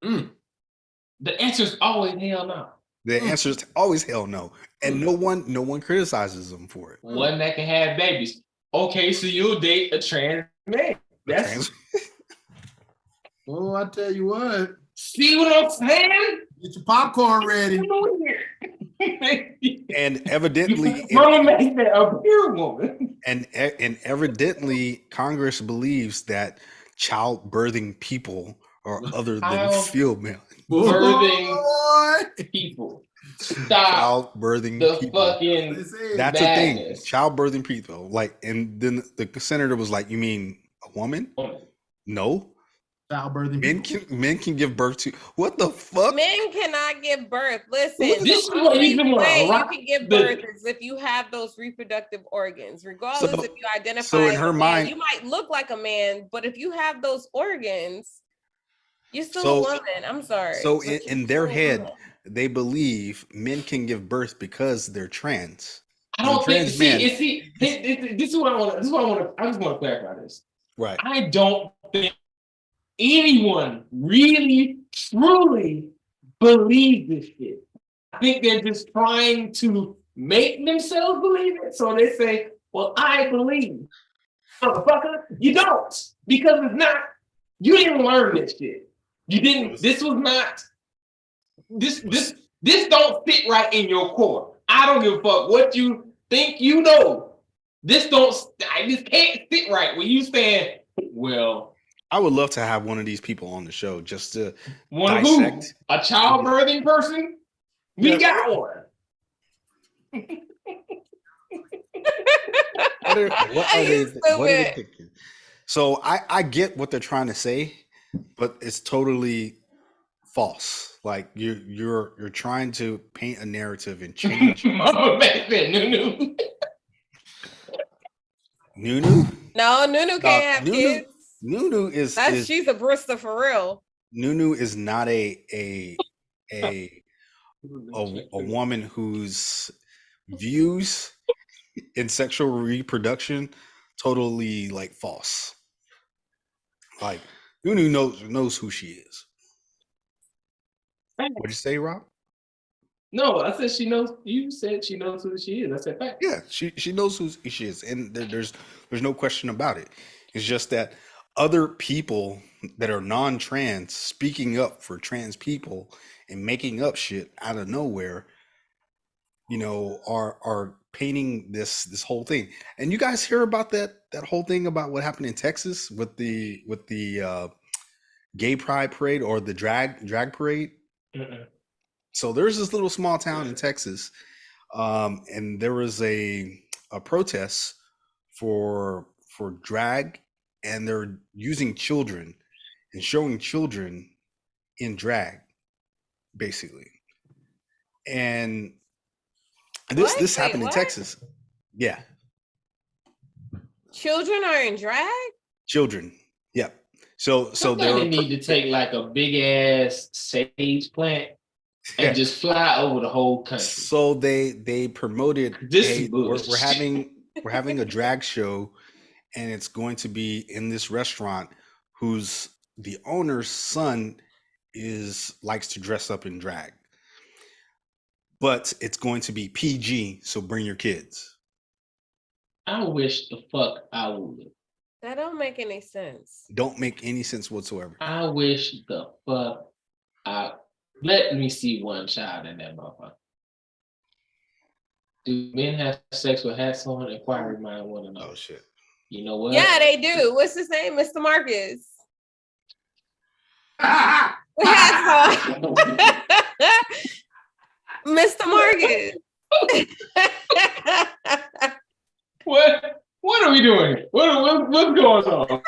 The answer is always hell no. The answer is always hell no, and no one criticizes them for it. One that can have babies. Okay, so you'll date a trans man. That's Oh, I tell you what. see what I'm saying? Get your popcorn ready. And evidently, Mama made that a pure woman. and evidently, Congress believes that childbirthing people are other than female. Birthing people. Stop Childbirthing the people. fucking That's badness. the thing. Childbirthing people. Like, and then the senator was like, "You mean a woman? No. Childbirthing Men can give birth to what the fuck? Men cannot give birth. Listen, This is the what only you can way you rock can give the- birth is if you have those reproductive organs, regardless So- if you identify so in as her a man. mind- You might look like a man, but if you have those organs, you're still So- a woman. I'm sorry. So but in you're their still a head, woman. they believe men can give birth because they're trans. I don't think. Trans man. This is what I want. This is what I want. I just want to clarify this. Right. I don't think anyone really, truly believes this shit. I think they're just trying to make themselves believe it. So they say, "Well, I believe." Motherfucker, you don't, because it's not. You didn't learn this shit. You didn't. This was not. This don't fit right in your core. I don't give a fuck what you think you know. This can't fit right when you stand. Well, I would love to have one of these people on the show just to one dissect. who? A childbirthing person? We Yeah. got one. What are You they stupid. thinking? So I get what they're trying to say, but it's totally false. Like you're trying to paint a narrative and change. Mama back then, Nunu. Nunu? No, Nunu can't have Nunu- kids. Nunu is She's a Brista for real. Nunu is not a woman whose views in sexual reproduction totally like false. Like Nunu knows who she is. What'd you say, Rob? No, I said she knows. You said she knows who she is. I said fact. Yeah, she knows who she is, and there's no question about it. It's just that other people that are non-trans speaking up for trans people and making up shit out of nowhere, you know, are painting this whole thing. And you guys hear about that whole thing about what happened in Texas with the gay pride parade or the drag parade? Mm-mm. So there's this little small town in Texas, and there was a protest for drag, and they're using children and showing children in drag, basically. And this What? happened Wait, in what? Texas. Yeah, Children are in drag? children. Yep. So Somebody they were need to take like a big ass sage plant and Yeah. just fly over the whole country. So they promoted, This hey, is we're bullshit. having a drag show, and it's going to be in this restaurant whose the owner's son likes to dress up in drag. But it's going to be PG, so bring your kids. I wish the fuck I would. That don't make any sense. Don't make any sense whatsoever. I wish the fuck I let me see one child in that motherfucker. Do men have sex with hats on? Inquiry mind want to know. Oh shit. You know what? Yeah, they do. What's his name? Mr. Marcus. With hats on. Mr. Marcus. What are we doing? What's going on?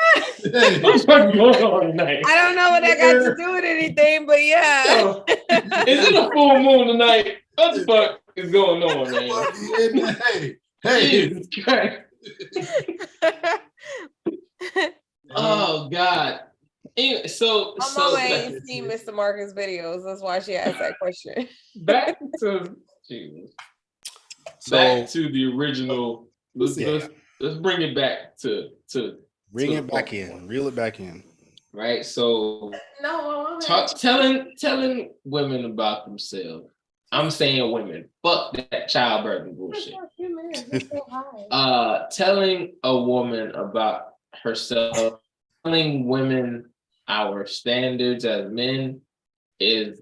What's going on tonight? I don't know what that got to do with anything, but yeah. Yo, is it a full moon tonight? What the fuck is going on, man? Hey, Jesus Christ. Oh God. Anyway, so My mama ain't seen Mr. Marcus videos. That's why she asked that question. back to Jesus. So Back to the original. Let's bring it back to bring to it back in, reel it back in. right. So No, my mama. telling women about themselves. I'm saying women. Fuck that childbirthing bullshit. Telling a woman about herself, telling women our standards as men has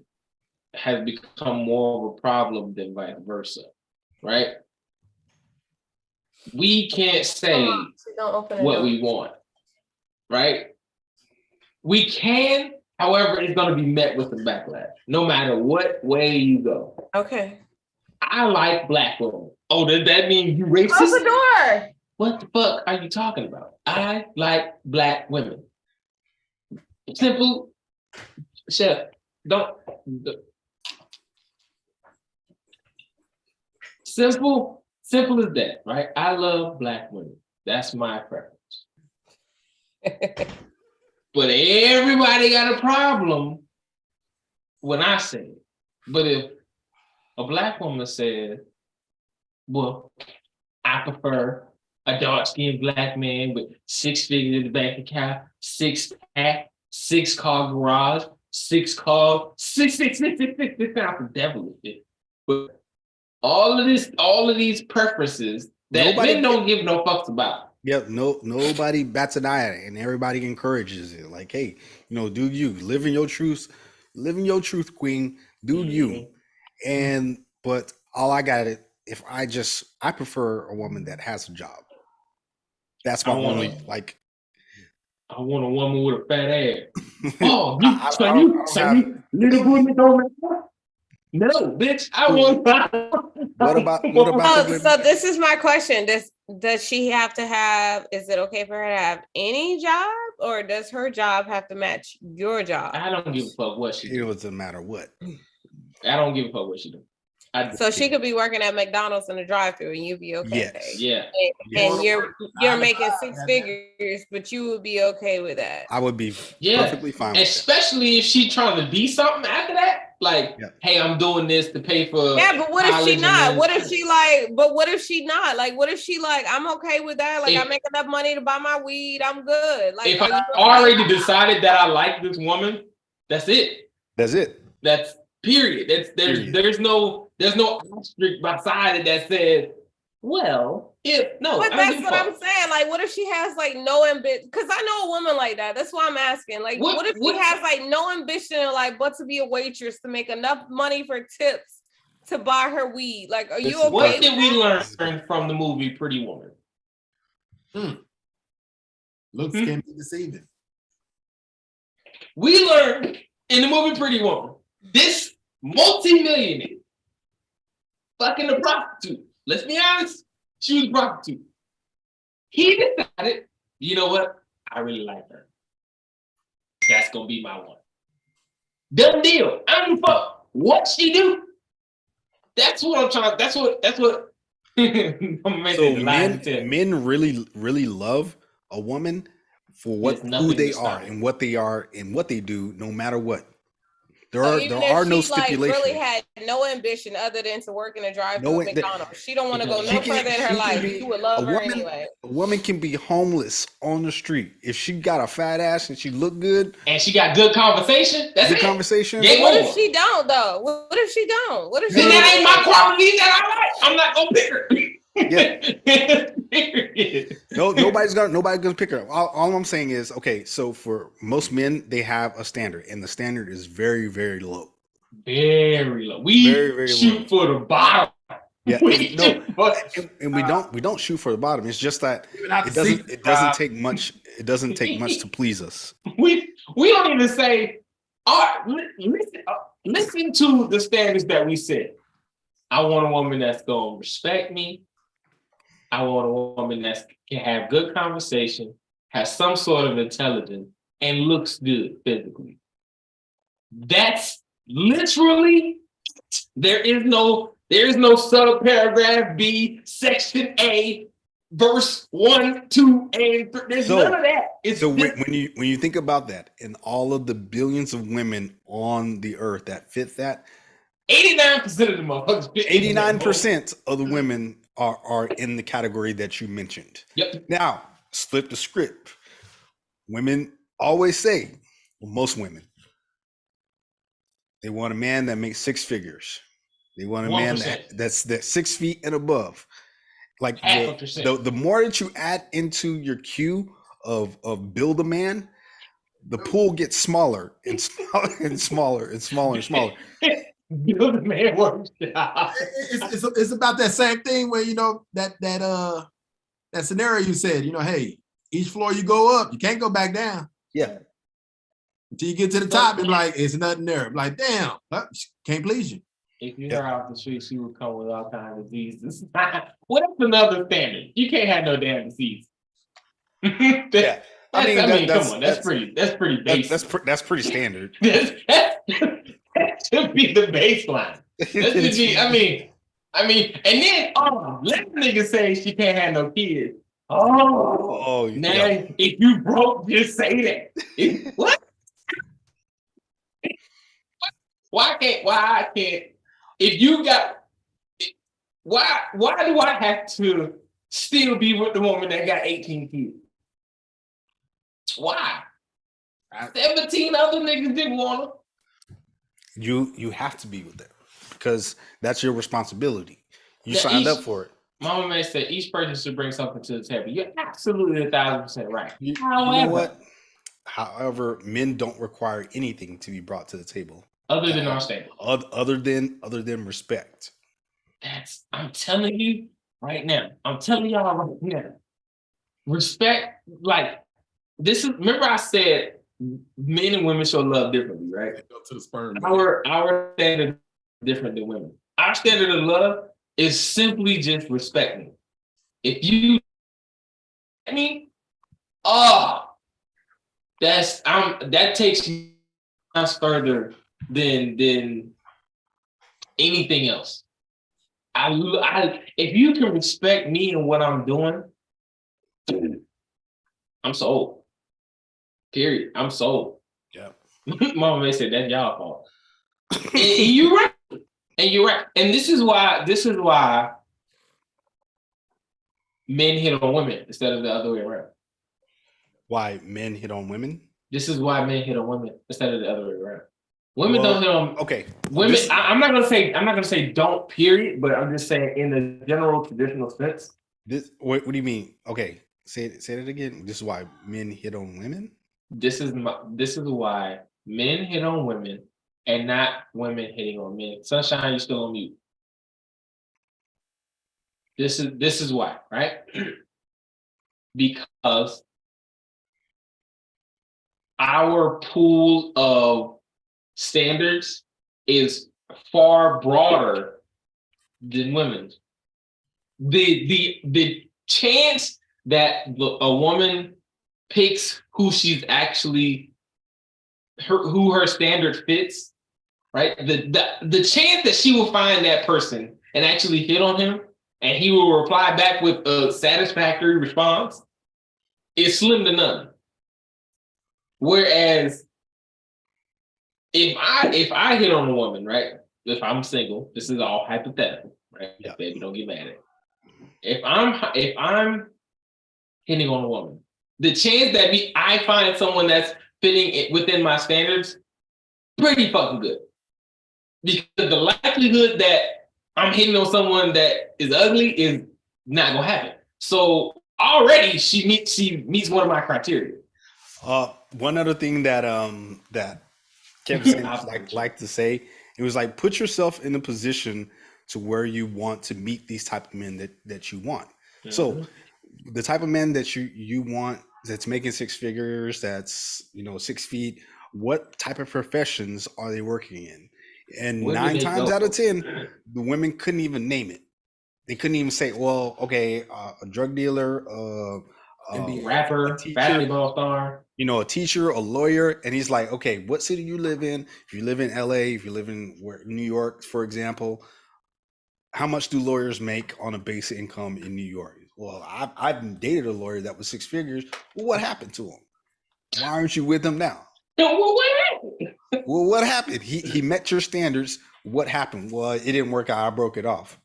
become more of a problem than vice versa, right? We can't say what we want, right? We can, however, it's going to be met with some backlash, no matter what way you go. Okay. I like black women. Oh, does that mean you racist? Close the door. What the fuck are you talking about? I like black women. Simple, Chef. Simple as that, right? I love black women. That's my preference. But everybody got a problem when I say it. But if a black woman says, well, I prefer a dark-skinned black man with 6 figures in the bank account, 6-pack, 6-car garage, 6 cars, 6 out the devil with it. But all of these preferences that men don't give no fucks about. Yep, nobody bats an eye at it, and everybody encourages it. Like, hey, do you live in your truth, queen, do you? But all I got it. If I prefer a woman that has a job. That's my only like. I want a woman with a fat ass. Oh, you little women don't matter. No, bitch. I want. What about so this is my question. Does she have to have? Is it okay for her to have any job, or does her job have to match your job? I don't give a fuck what she do. It doesn't matter what. I don't give a fuck what she do. So she could be working at McDonald's in the drive-thru and you'd be okay. Yes. Yeah. And you're making 6 figures, but you would be okay with that. I would be perfectly fine with especially if she trying to be something after that. Like, hey, I'm doing this to pay for. Yeah, but what if she not? What if she like? But what if she not? Like, what if she like? I'm okay with that. Like, I make enough money to buy my weed. I'm good. Like, if I already decided that I like this woman, that's it. That's it. That's period. There's no asterisk beside it that says, well, if no. But that's what I'm saying. Like, what if she has like no ambition? Because I know a woman like that. That's why I'm asking. Like, what if she has like no ambition, like, but to be a waitress to make enough money for tips to buy her weed? Like, are you okay? What did we learn from the movie Pretty Woman? Looks can be deceiving. We learned in the movie Pretty Woman, this multi-millionaire fucking a prostitute. Let's be honest, she was a prostitute. He decided, you know what? I really like her. That's gonna be my one. Done deal. I don't give a fuck what she do. That's what I'm trying. That's what. So men really love a woman for who they are and what they are and what they do, no matter what. There are no stipulations. Like, really had no ambition other than to work in a drive-thru at McDonald's. She don't want to go no further in her life. You would love her anyway. A woman can be homeless on the street if she got a fat ass and she look good and she got good conversation. That's good it. Conversation. Yeah, what if she don't though? What if she don't? What if she? Then that ain't my quality that I like. I'm not gonna pick her. Yeah. Nobody's gonna pick her up. All I'm saying is, okay, so for most men, they have a standard, and the standard is very, very low. Very low. We very shoot low. For the bottom. Yeah, and we don't shoot for the bottom. It's just that it doesn't take much. It doesn't take much to please us. We don't even say. Listen to the standards that we set. I want a woman that's gonna respect me. I want a woman that can have good conversation, has some sort of intelligence, and looks good physically. That's literally, there is no subparagraph B, section A, verse 1, 2, and 3. There's none of that. When you think about that, and all of the billions of women on the earth that fit that, 89% of the motherfuckers. 89% of the women are in the category that you mentioned. Yep. Now, flip the script. Women always say, well, most women, they want a man that makes 6 figures. They want a 1%. Man that's 6 feet and above. like Half a percent. the more that you add into your queue of build a man, the pool gets smaller and smaller and smaller and smaller and smaller. Build a man workshop. It's about that same thing where, you know, that scenario you said, you know, hey, each floor you go up, you can't go back down. Yeah. Until you get to the top, and like, it's nothing there. I'm like, damn, can't please you. If you heard off the street, she would come with all kinds of diseases. What is another standard? You can't have no damn disease. Yeah. I mean, come on, that's pretty basic. That's pretty standard. That should be the baseline. That should be, I mean, and then let the nigga say she can't have no kids. Now if you broke, just say that. What? Why can't if you got why do I have to still be with the woman that got 18 kids? Why? 17 other niggas didn't want her. You have to be with them because that's your responsibility. You signed up for it. Mama May said each person should bring something to the table. You're absolutely 1,000% right. You know what? However, men don't require anything to be brought to the table. Other than our standard. Other than respect. I'm telling you right now. I'm telling y'all right now. Respect, like, this is, remember I said men and women show love differently, right? Go to the sperm. Our standard is different than women. Our standard of love is simply just respecting. If you that takes you much further than anything else. If you can respect me and what I'm doing, I'm sold. Period. I'm sold. Yeah. Mama May said that's y'all fault. And you're right. And this is why men hit on women instead of the other way around. Why men hit on women? This is why men hit on women instead of the other way around. Women don't hit on women. I'm not gonna say don't, period, but I'm just saying in the general traditional sense. What do you mean? Okay, say it again. This is why men hit on women? This is why men hit on women and not women hitting on men. Sunshine, you still on mute. This is why, right? Because our pool of standards is far broader than women's. The chance that a woman picks who she's actually who her standard fits, right? The chance that she will find that person and actually hit on him and he will reply back with a satisfactory response is slim to none. Whereas if I hit on a woman, right? If I'm single, this is all hypothetical, right? Yeah. Baby, don't get mad at it. If I'm hitting on a woman, the chance that I find someone that's fitting it within my standards, pretty fucking good. Because the likelihood that I'm hitting on someone that is ugly is not gonna happen. So already she meets one of my criteria. One other thing that Kevin like to say, it was like, put yourself in a position to where you want to meet these type of men that you want. Mm-hmm. So the type of men that you want that's making six figures, that's 6 feet, what type of professions are they working in? And 9 times out of 10, the women couldn't even name it. They couldn't even say, well, okay, a drug dealer, a rapper, basketball star, a teacher, a lawyer. And he's like, okay, what city you live in? If you live in LA, if you live in New York, for example, how much do lawyers make on a basic income in New York? Well, I've dated a lawyer that was 6 figures. Well, what happened to him? Why aren't you with him now? Well, what happened? He met your standards. What happened? Well, it didn't work out. I broke it off.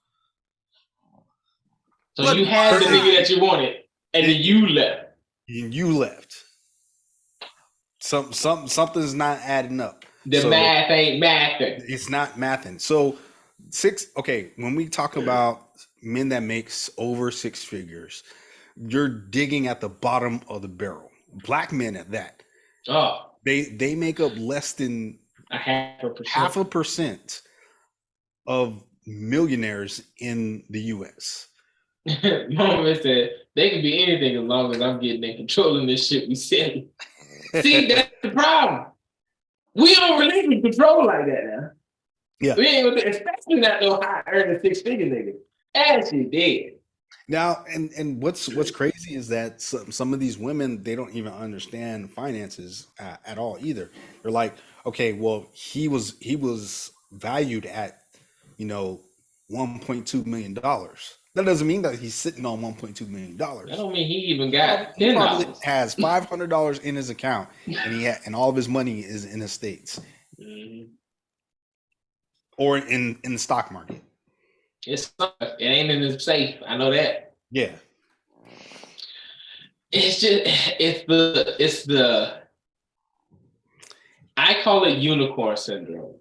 So you had the nigga that you wanted, and then you left. You left. Something's not adding up. The math ain't mathing. It's not mathing. So when we talk about men that makes over six figures, you're digging at the bottom of the barrel. Black men at that. Oh, They make up less than a half a percent of millionaires in the US. Mama said they can be anything as long as I'm getting in controlling this shit we selling. See, that's the problem. We don't relinquish control like that now. Yeah. We ain't especially not no high earning six figure nigga. That shit dead. Now, and what's crazy is that some of these women, they don't even understand finances at all either. They're like, okay, well, he was valued at, $1.2 million. That doesn't mean that he's sitting on $1.2 million. That don't mean he even got He probably $10. has $500 in his account, and all of his money is in the States or in the stock market. It ain't in his safe. I know that. Yeah. It's the I call it unicorn syndrome.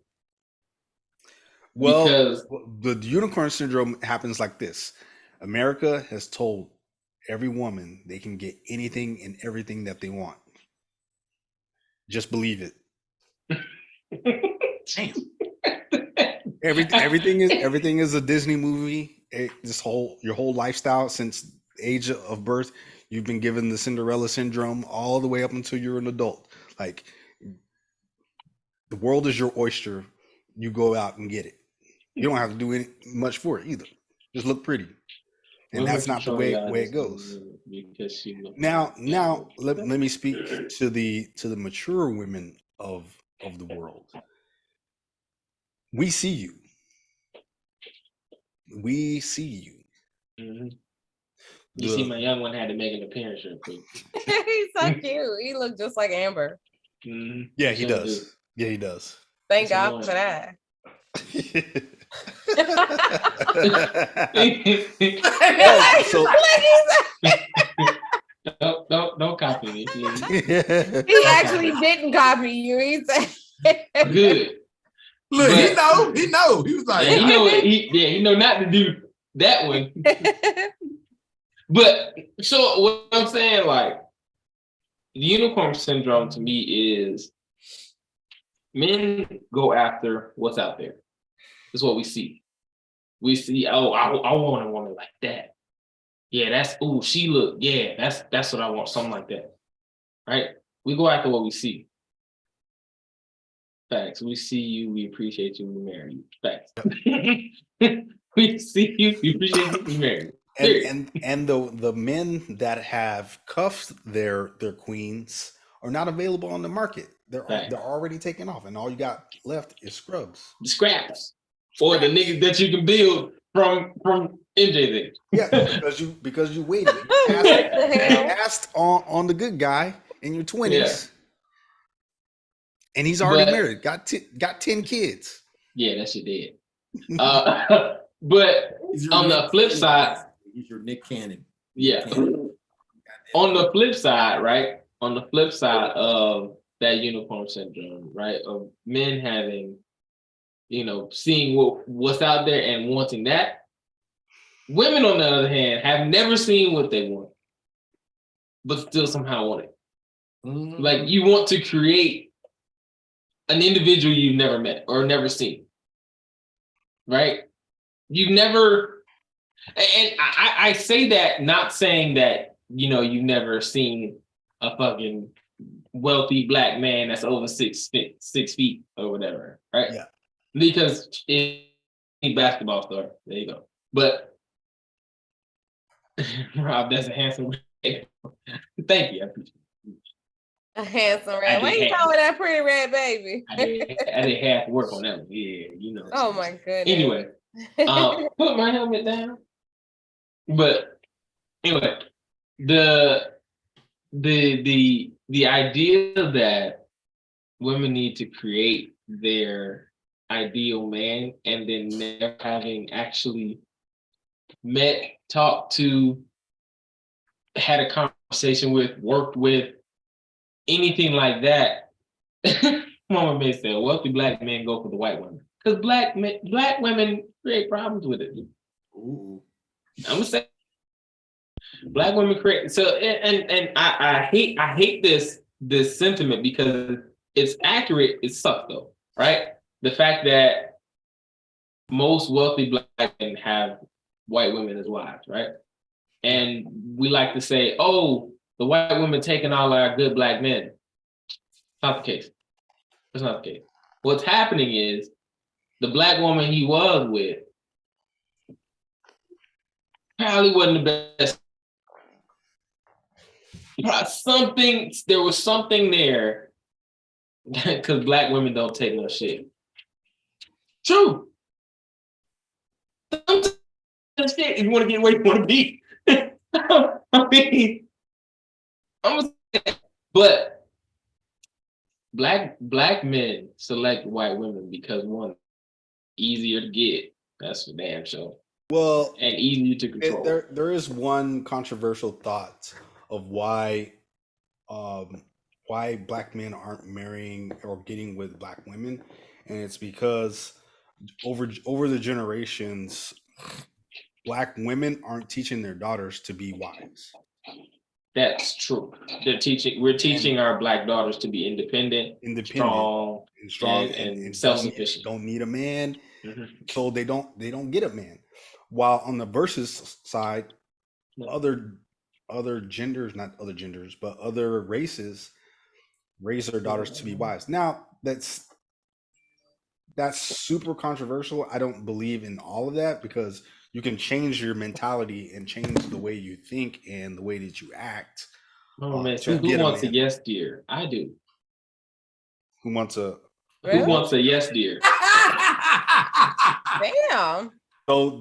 Well, because the unicorn syndrome happens like this. America has told every woman they can get anything and everything that they want. Just believe it. Damn. Everything is a Disney movie. Your whole lifestyle since the age of birth, you've been given the Cinderella syndrome all the way up until you're an adult. Like, the world is your oyster. You go out and get it. You don't have to do much for it either. Just look pretty, and that's not the way it goes. Now, let me speak to the mature women of the world. We see you. We see you. Mm-hmm. You see, my young one had to make an appearance real quick. He's so cute. He looked just like Amber. Mm-hmm. Yeah, he does. Yeah, he does. Thank God for that. Don't copy me, please. He actually didn't copy you. He said good. Look, he know. He was like, he know not to do that one. But so what I'm saying, like, the unicorn syndrome to me is men go after what's out there. That's what we see. We see, I want a woman like that. Yeah, she look, yeah, that's what I want, something like that. Right? We go after what we see. Facts. We see you, we appreciate you, we marry you. Facts. We see you, we appreciate you, we marry you. And the men that have cuffed their queens are not available on the market. They're already taken off, and all you got left is scrubs. The scraps. Or the niggas that you can build from MJ. Yeah, because you waited. You passed on the good guy in your 20s. Yeah. And he's already married, got 10 kids. Yeah, that shit dead. But on the flip side, he's your Nick Cannon. Yeah. On the flip side, right? On the flip side of that unicorn syndrome, right? Of men having, seeing what's out there and wanting that. Women, on the other hand, have never seen what they want, but still somehow want it. Mm-hmm. Like, you want to create an individual you've never met or never seen, right? You've never, and I say that not saying that, you've never seen a fucking wealthy black man that's over 6 feet or whatever, right? Yeah. Because it's a basketball star. There you go. But Rob, that's a handsome man. Thank you. I appreciate it. A handsome red. Why you calling that pretty red baby? I did half work on that one. Yeah, Oh my goodness. Anyway, put my helmet down. But anyway, the idea that women need to create their ideal man and then never having actually met, talked to, had a conversation with, worked with, anything like that. Mama may say, wealthy black men go for the white women because black women create problems with it. Ooh. I'm gonna say black women create. So and I hate this sentiment because it's accurate. It sucks though, right? The fact that most wealthy black men have white women as wives, right? And we like to say, oh, the white women taking all our good black men. Not the case. That's not the case. What's happening is the black woman he was with probably wasn't the best. There was something there because black women don't take no shit. True. Shit, if you want to get where you want to be. I mean, but black men select white women because one, easier to get. That's for damn sure. Well, and easier to control. There is one controversial thought of why black men aren't marrying or getting with black women, and it's because over the generations, black women aren't teaching their daughters to be wives. That's true. We're teaching our black daughters to be independent, strong, and self-sufficient. Don't need a man, so they don't get a man. While on the versus side, other genders, not other genders, but other races raise their daughters to be wives. Now that's super controversial. I don't believe in all of that because you can change your mentality and change the way you think and the way that you act. Oh man, so who wants a yes dear? I do. Who wants a yes dear? Damn.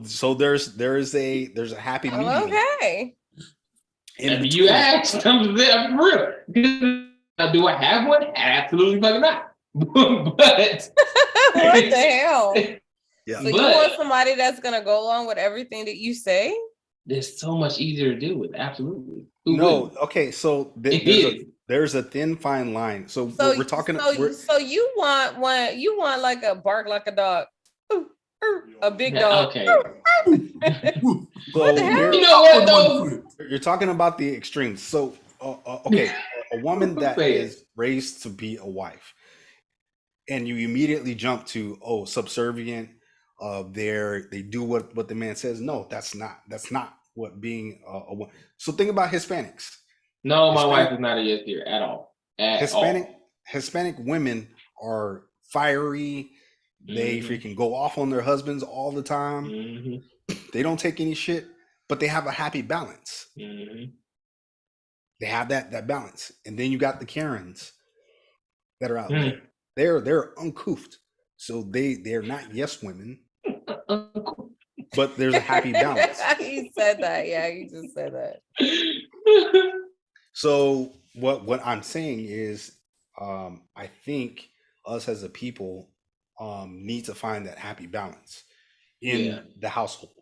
So there's a happy medium. Okay. And you asked, I'm real. Do I have one? Absolutely fucking not. But what the hell? Yeah. So you want somebody that's gonna go along with everything that you say? There's so much easier to deal with. Absolutely. Okay. So there's a thin fine line. So we're talking. So you want one? You want like a bark like a dog, a big dog. Okay. What the hell? You know what though? You're talking about the extremes. So okay, a woman that is raised to be a wife, and you immediately jump to subservient. They do what the man says. No, that's not what being a woman. So think about Hispanics. No, my wife is not a yes dear at all. Hispanic women are fiery. They freaking go off on their husbands all the time. They don't take any shit, but they have a happy balance. They have that balance. And then you got the Karens that are out there. They're uncouth. So they're not yes women. But there's a happy balance. You said that. Yeah, you just said that. So what I'm saying is I think us as a people need to find that happy balance in the household.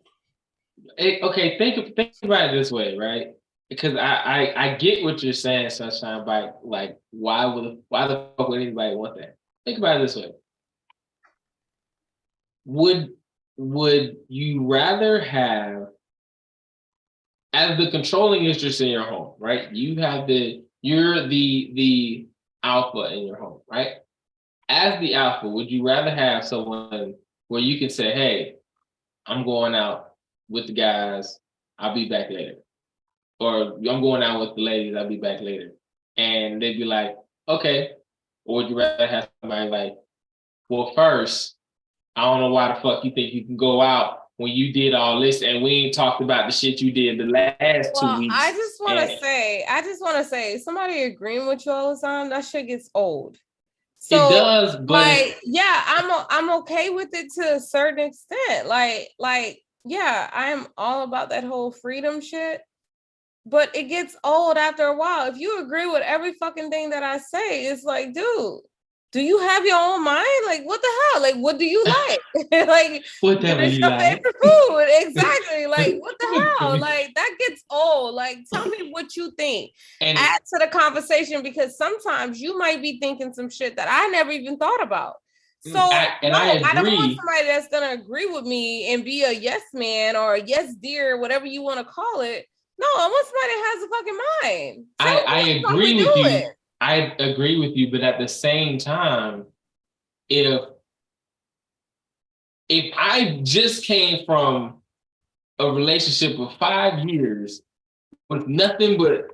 Okay, think about it this way, right? Because I get what you're saying, Sunshine, by like why the fuck would anybody want that? Think about it this way. Would you rather have, as the controlling interest in your home, right? You're the alpha in your home, right? As the alpha, would you rather have someone where you can say, hey, I'm going out with the guys, I'll be back later. Or I'm going out with the ladies, I'll be back later. And they'd be like, okay. Or would you rather have somebody like, well, first, I don't know why the fuck you think you can go out when you did all this and we ain't talked about the shit you did the last 2 weeks. I just want to say, somebody agreeing with you all the time, that shit gets old. So, it does, but I'm okay with it to a certain extent. Like, I'm all about that whole freedom shit. But it gets old after a while. If you agree with every fucking thing that I say, it's like, dude, do you have your own mind? Like, what the hell? Like, what do you like? Like, whatever you your like. favorite food. Exactly. Like, what the hell? Like, that gets old. Like, tell me what you think. And add to the conversation, because sometimes you might be thinking some shit that I never even thought about. So I I don't want agree. somebody that's gonna agree with me and be a yes man or a yes dear, whatever you want to call it. No, I want somebody that has a fucking mind. I agree with you. I agree with you, but at the same time, if I just came from a relationship of 5 years with nothing but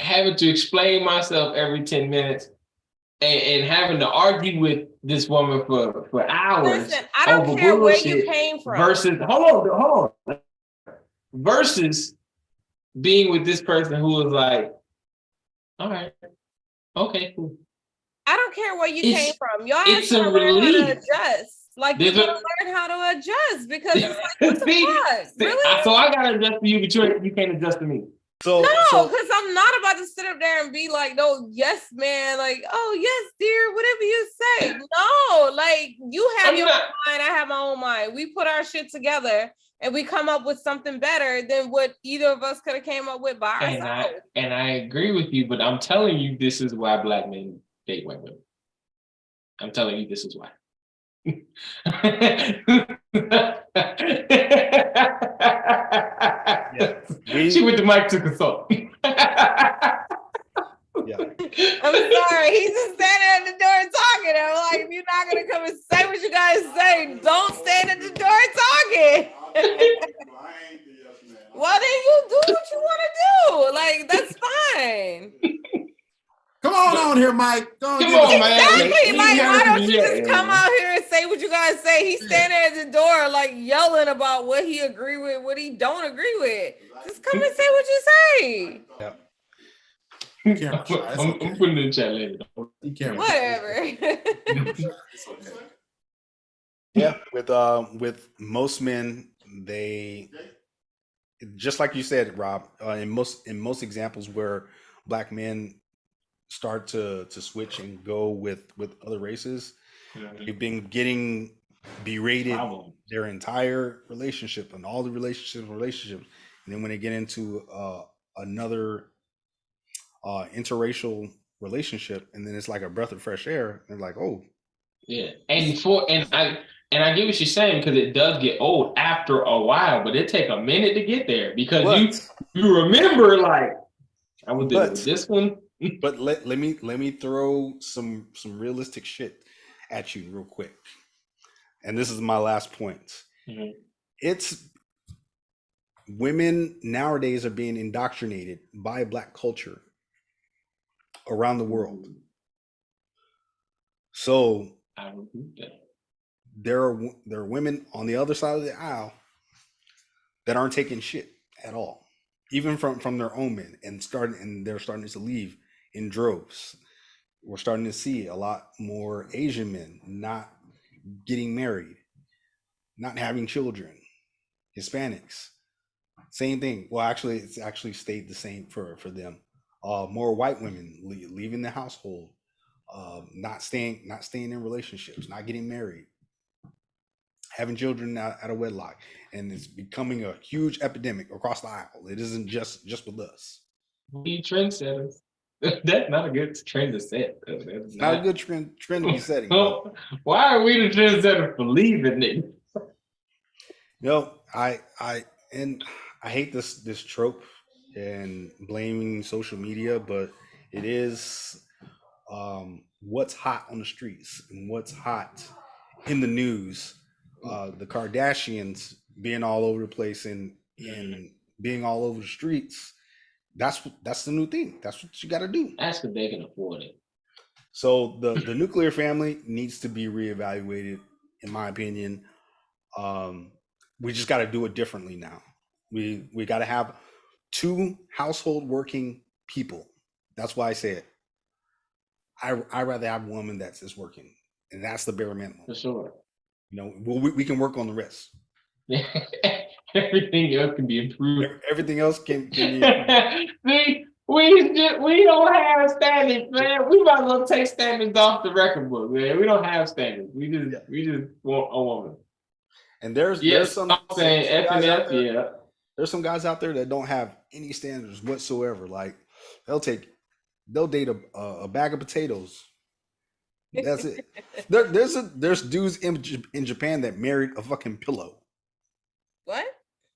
having to explain myself every 10 minutes and having to argue with this woman for hours. Listen, I don't care where you came from. Versus, hold on. Versus being with this person who was like, all right, okay, cool. I don't care where you came from. Y'all it's have to a learn relief. how to adjust. Like you gotta learn how to adjust because it's like, what the fuck? Really? So I gotta adjust to you, but you can't adjust to me. No, because I'm not about to sit up there and be like, no, yes, man, like, oh, yes, dear, whatever you say. No, like, you have your own mind, I have my own mind. We put our shit together and we come up with something better than what either of us could have came up with by ourselves. And I agree with you, but I'm telling you, this is why Black men date white women. I'm telling you, this is why. She went to Mike to consult. I'm sorry, he's just standing at the door talking. I'm like, if you're not gonna come and say what you guys say, don't stand at the door talking. Well, then you do what you want to do. Like, that's fine. Come on here, Mike. Come on, man. Exactly. Like, why don't you just come out here and say what you guys say? He's standing at the door, like, yelling about what he agree with, what he don't agree with. Just come and say what you say. Yeah. I'm putting it in chat later. Whatever. Yeah, with most men, they just like you said, Rob. In most examples where Black men start to switch and go with other races, they've been getting berated their entire relationship and all the relationships, and then when they get into another interracial relationship, and then it's like a breath of fresh air, and like, oh, yeah, and I get what you're saying, because it does get old after a while, but it take a minute to get there because you remember, like, I was dealing with this one. But let me throw some realistic shit at you real quick, and this is my last point. Mm-hmm. It's women nowadays are being indoctrinated by Black culture around the world. So there are women on the other side of the aisle that aren't taking shit at all, even from their own men, and they're starting to leave in droves. We're starting to see a lot more Asian men not getting married, not having children. Hispanics, same thing. Well, actually, it's actually stayed the same for them. More white women leaving the household, not staying in relationships, not getting married, having children out of wedlock, and it's becoming a huge epidemic across the aisle. It isn't just with us. We trendsetters. That's not a good trend to set. That's not a good trend to be setting. Why are we the trendsetters for leaving it? No, I hate this trope and blaming social media, but it is what's hot on the streets and what's hot in the news. The Kardashians being all over the place and being all over the streets. That's the new thing. That's what you got to do. That's because they can afford it. So the nuclear family needs to be reevaluated, in my opinion. We just got to do it differently now. We got to have 2 household working people. That's why I say it. I rather have a woman that's just working, and that's the bare minimum. For sure. You know, we can work on the rest. Everything else can be improved. Everything else can be improved. See, we don't have standards, man. We might as well take standards off the record book, man. We don't have standards. We just want a woman. And there's some there's some guys out there that don't have any standards whatsoever. Like they'll date a bag of potatoes That's it. There's dudes in Japan that married a fucking pillow. What?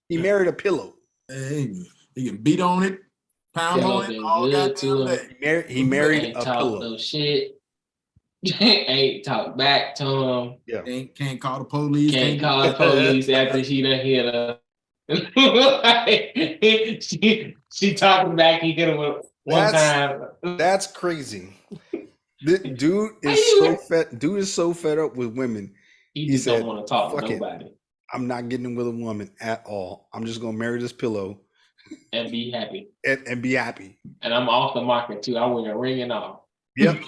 He married a pillow. Hey, he can beat on it, pound Pillow on it, been all good to goddamn him. day. He married Ain't a talk pillow. no shit. Ain't talk back to him. Yeah. Can't call the police. Can't call the police after she done hit her. she talking back. He hit her with one time. That's crazy. Dude is so fed up with women. He just said, don't want to talk to "Fuck it. nobody I'm not getting with a woman at all. I'm just gonna marry this pillow and be happy. and be happy." And I'm off the market too. I wear a ring and all. Yep.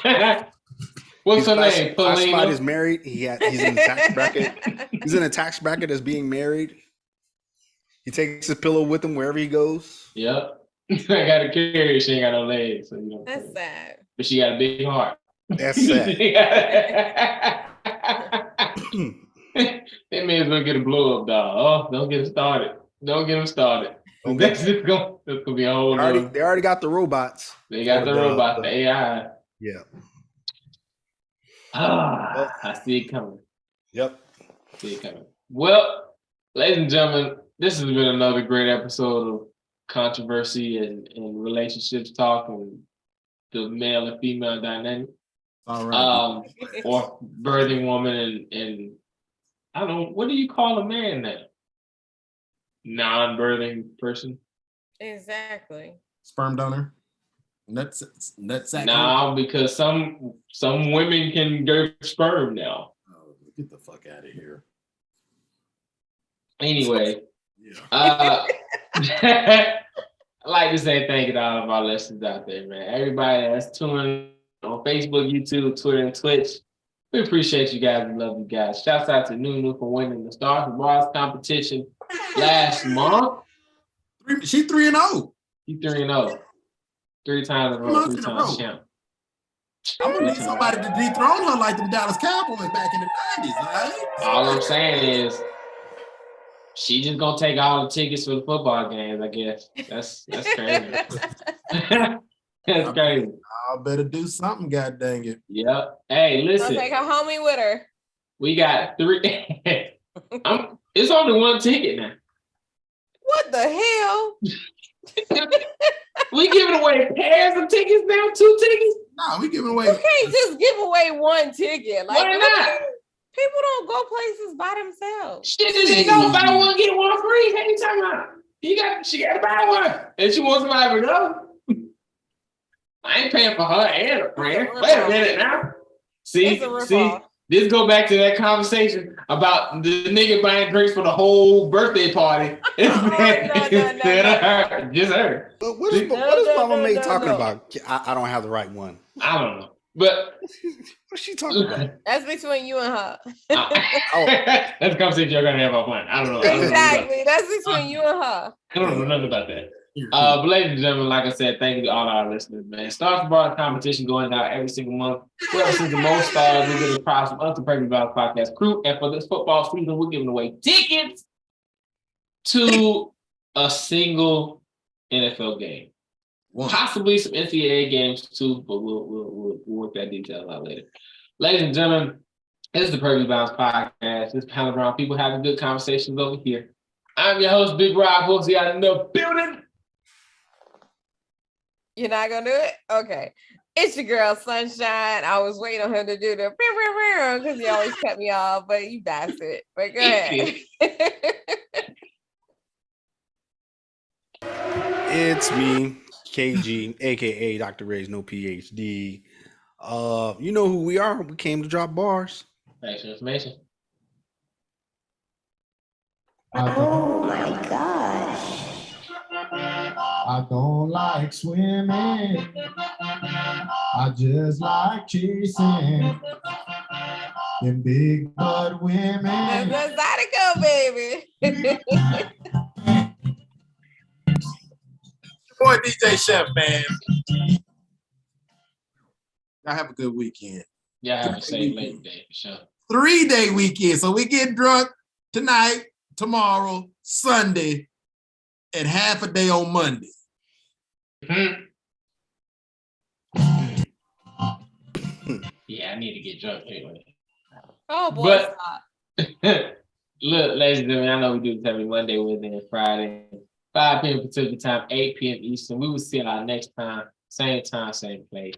What's her name? Classified is married. He's in the tax bracket. He's in a tax bracket as being married. He takes his pillow with him wherever he goes. Yep. I gotta carry her. She ain't got no legs, so you know. That's sad. But she got a big heart. That's sad. They may as well get a blow up doll. Oh, don't get him started. Don't get him started. That's gonna be a whole. They already got the robots. They got the robots, the AI. Yeah. I see it coming. Yep. See it coming. Well, ladies and gentlemen, this has been another great episode of controversy and relationships talk and the male and female dynamic. All right. Or birthing woman and I don't know, what do you call a man now? Non-birthing person? Exactly. Sperm donor. Nut sack. No, because some women can go sperm now. Oh, get the fuck out of here. Anyway, yeah. I'd like to say thank you to all of our listeners out there, man. Everybody that's tuning on Facebook, YouTube, Twitter, and Twitch. We appreciate you guys. We love you guys. Shouts out to Nunu for winning the Stars and Bars competition last month. She 3-0. She 3-0. 3 times in a row, 3 times champ. I'm gonna need somebody to dethrone her like the Dallas Cowboys back in the 90s. Right? All I'm saying is she just gonna take all the tickets for the football games, I guess. That's crazy. That's crazy. I better do something, god dang it. Yep. Hey, listen. I'll take a homie with her. We got 3. It's only 1 ticket now. What the hell? We giving away pairs of tickets now? 2 tickets? No, we giving away. You can't just give away 1 ticket. Like, why not? People don't go places by themselves. Shit, they go buy 1, get 1 free. How you talking about? She got to buy 1. And she wants somebody to go. I ain't paying for her and a friend. Wait a minute now. See, this go back to that conversation about the nigga buying drinks for the whole birthday party. Instead of her, just her. What is Mama May talking about? I don't have the right one. I don't know. But what's she talking about? That's between you and her. That's a conversation you're gonna have offline. I don't know. Exactly. That's between you and her. I don't know nothing about that. But ladies and gentlemen, like I said, thank you to all our listeners, man. Stars and Bars competition going out every single month. Whoever sees the most stars, we get a prize from us, the Perfect Balance Podcast crew. And for this football season, we're giving away tickets to a single NFL game. Possibly some NCAA games too, but we'll work that detail out later. Ladies and gentlemen, this is the Perfect Balance Podcast. This is Pound Around. People having good conversations over here. I'm your host, Big Rob Hosey, out in the building. You're not gonna do it? Okay. It's your girl, Sunshine. I was waiting on him to do the because he always cut me off, but you bastard. But go ahead. It's me, KG, aka Dr. Ray's No PhD. You know who we are. We came to drop bars. Thanks for information. Oh my gosh. I don't like swimming. I just like chasing them big butt women. Let's let it go, baby. Boy, DJ Chef, man. I have a good weekend. Yeah, have a safe late day for sure. 3-day weekend. So we get drunk tonight, tomorrow, Sunday, and half a day on Monday. Yeah, I need to get drunk anyway. Oh boy, stop. Look, ladies and gentlemen, I know we do this every Monday, Wednesday, and Friday. 5 p.m. Pacific time, 8 p.m. Eastern. We will see y'all next time. Same time, same place.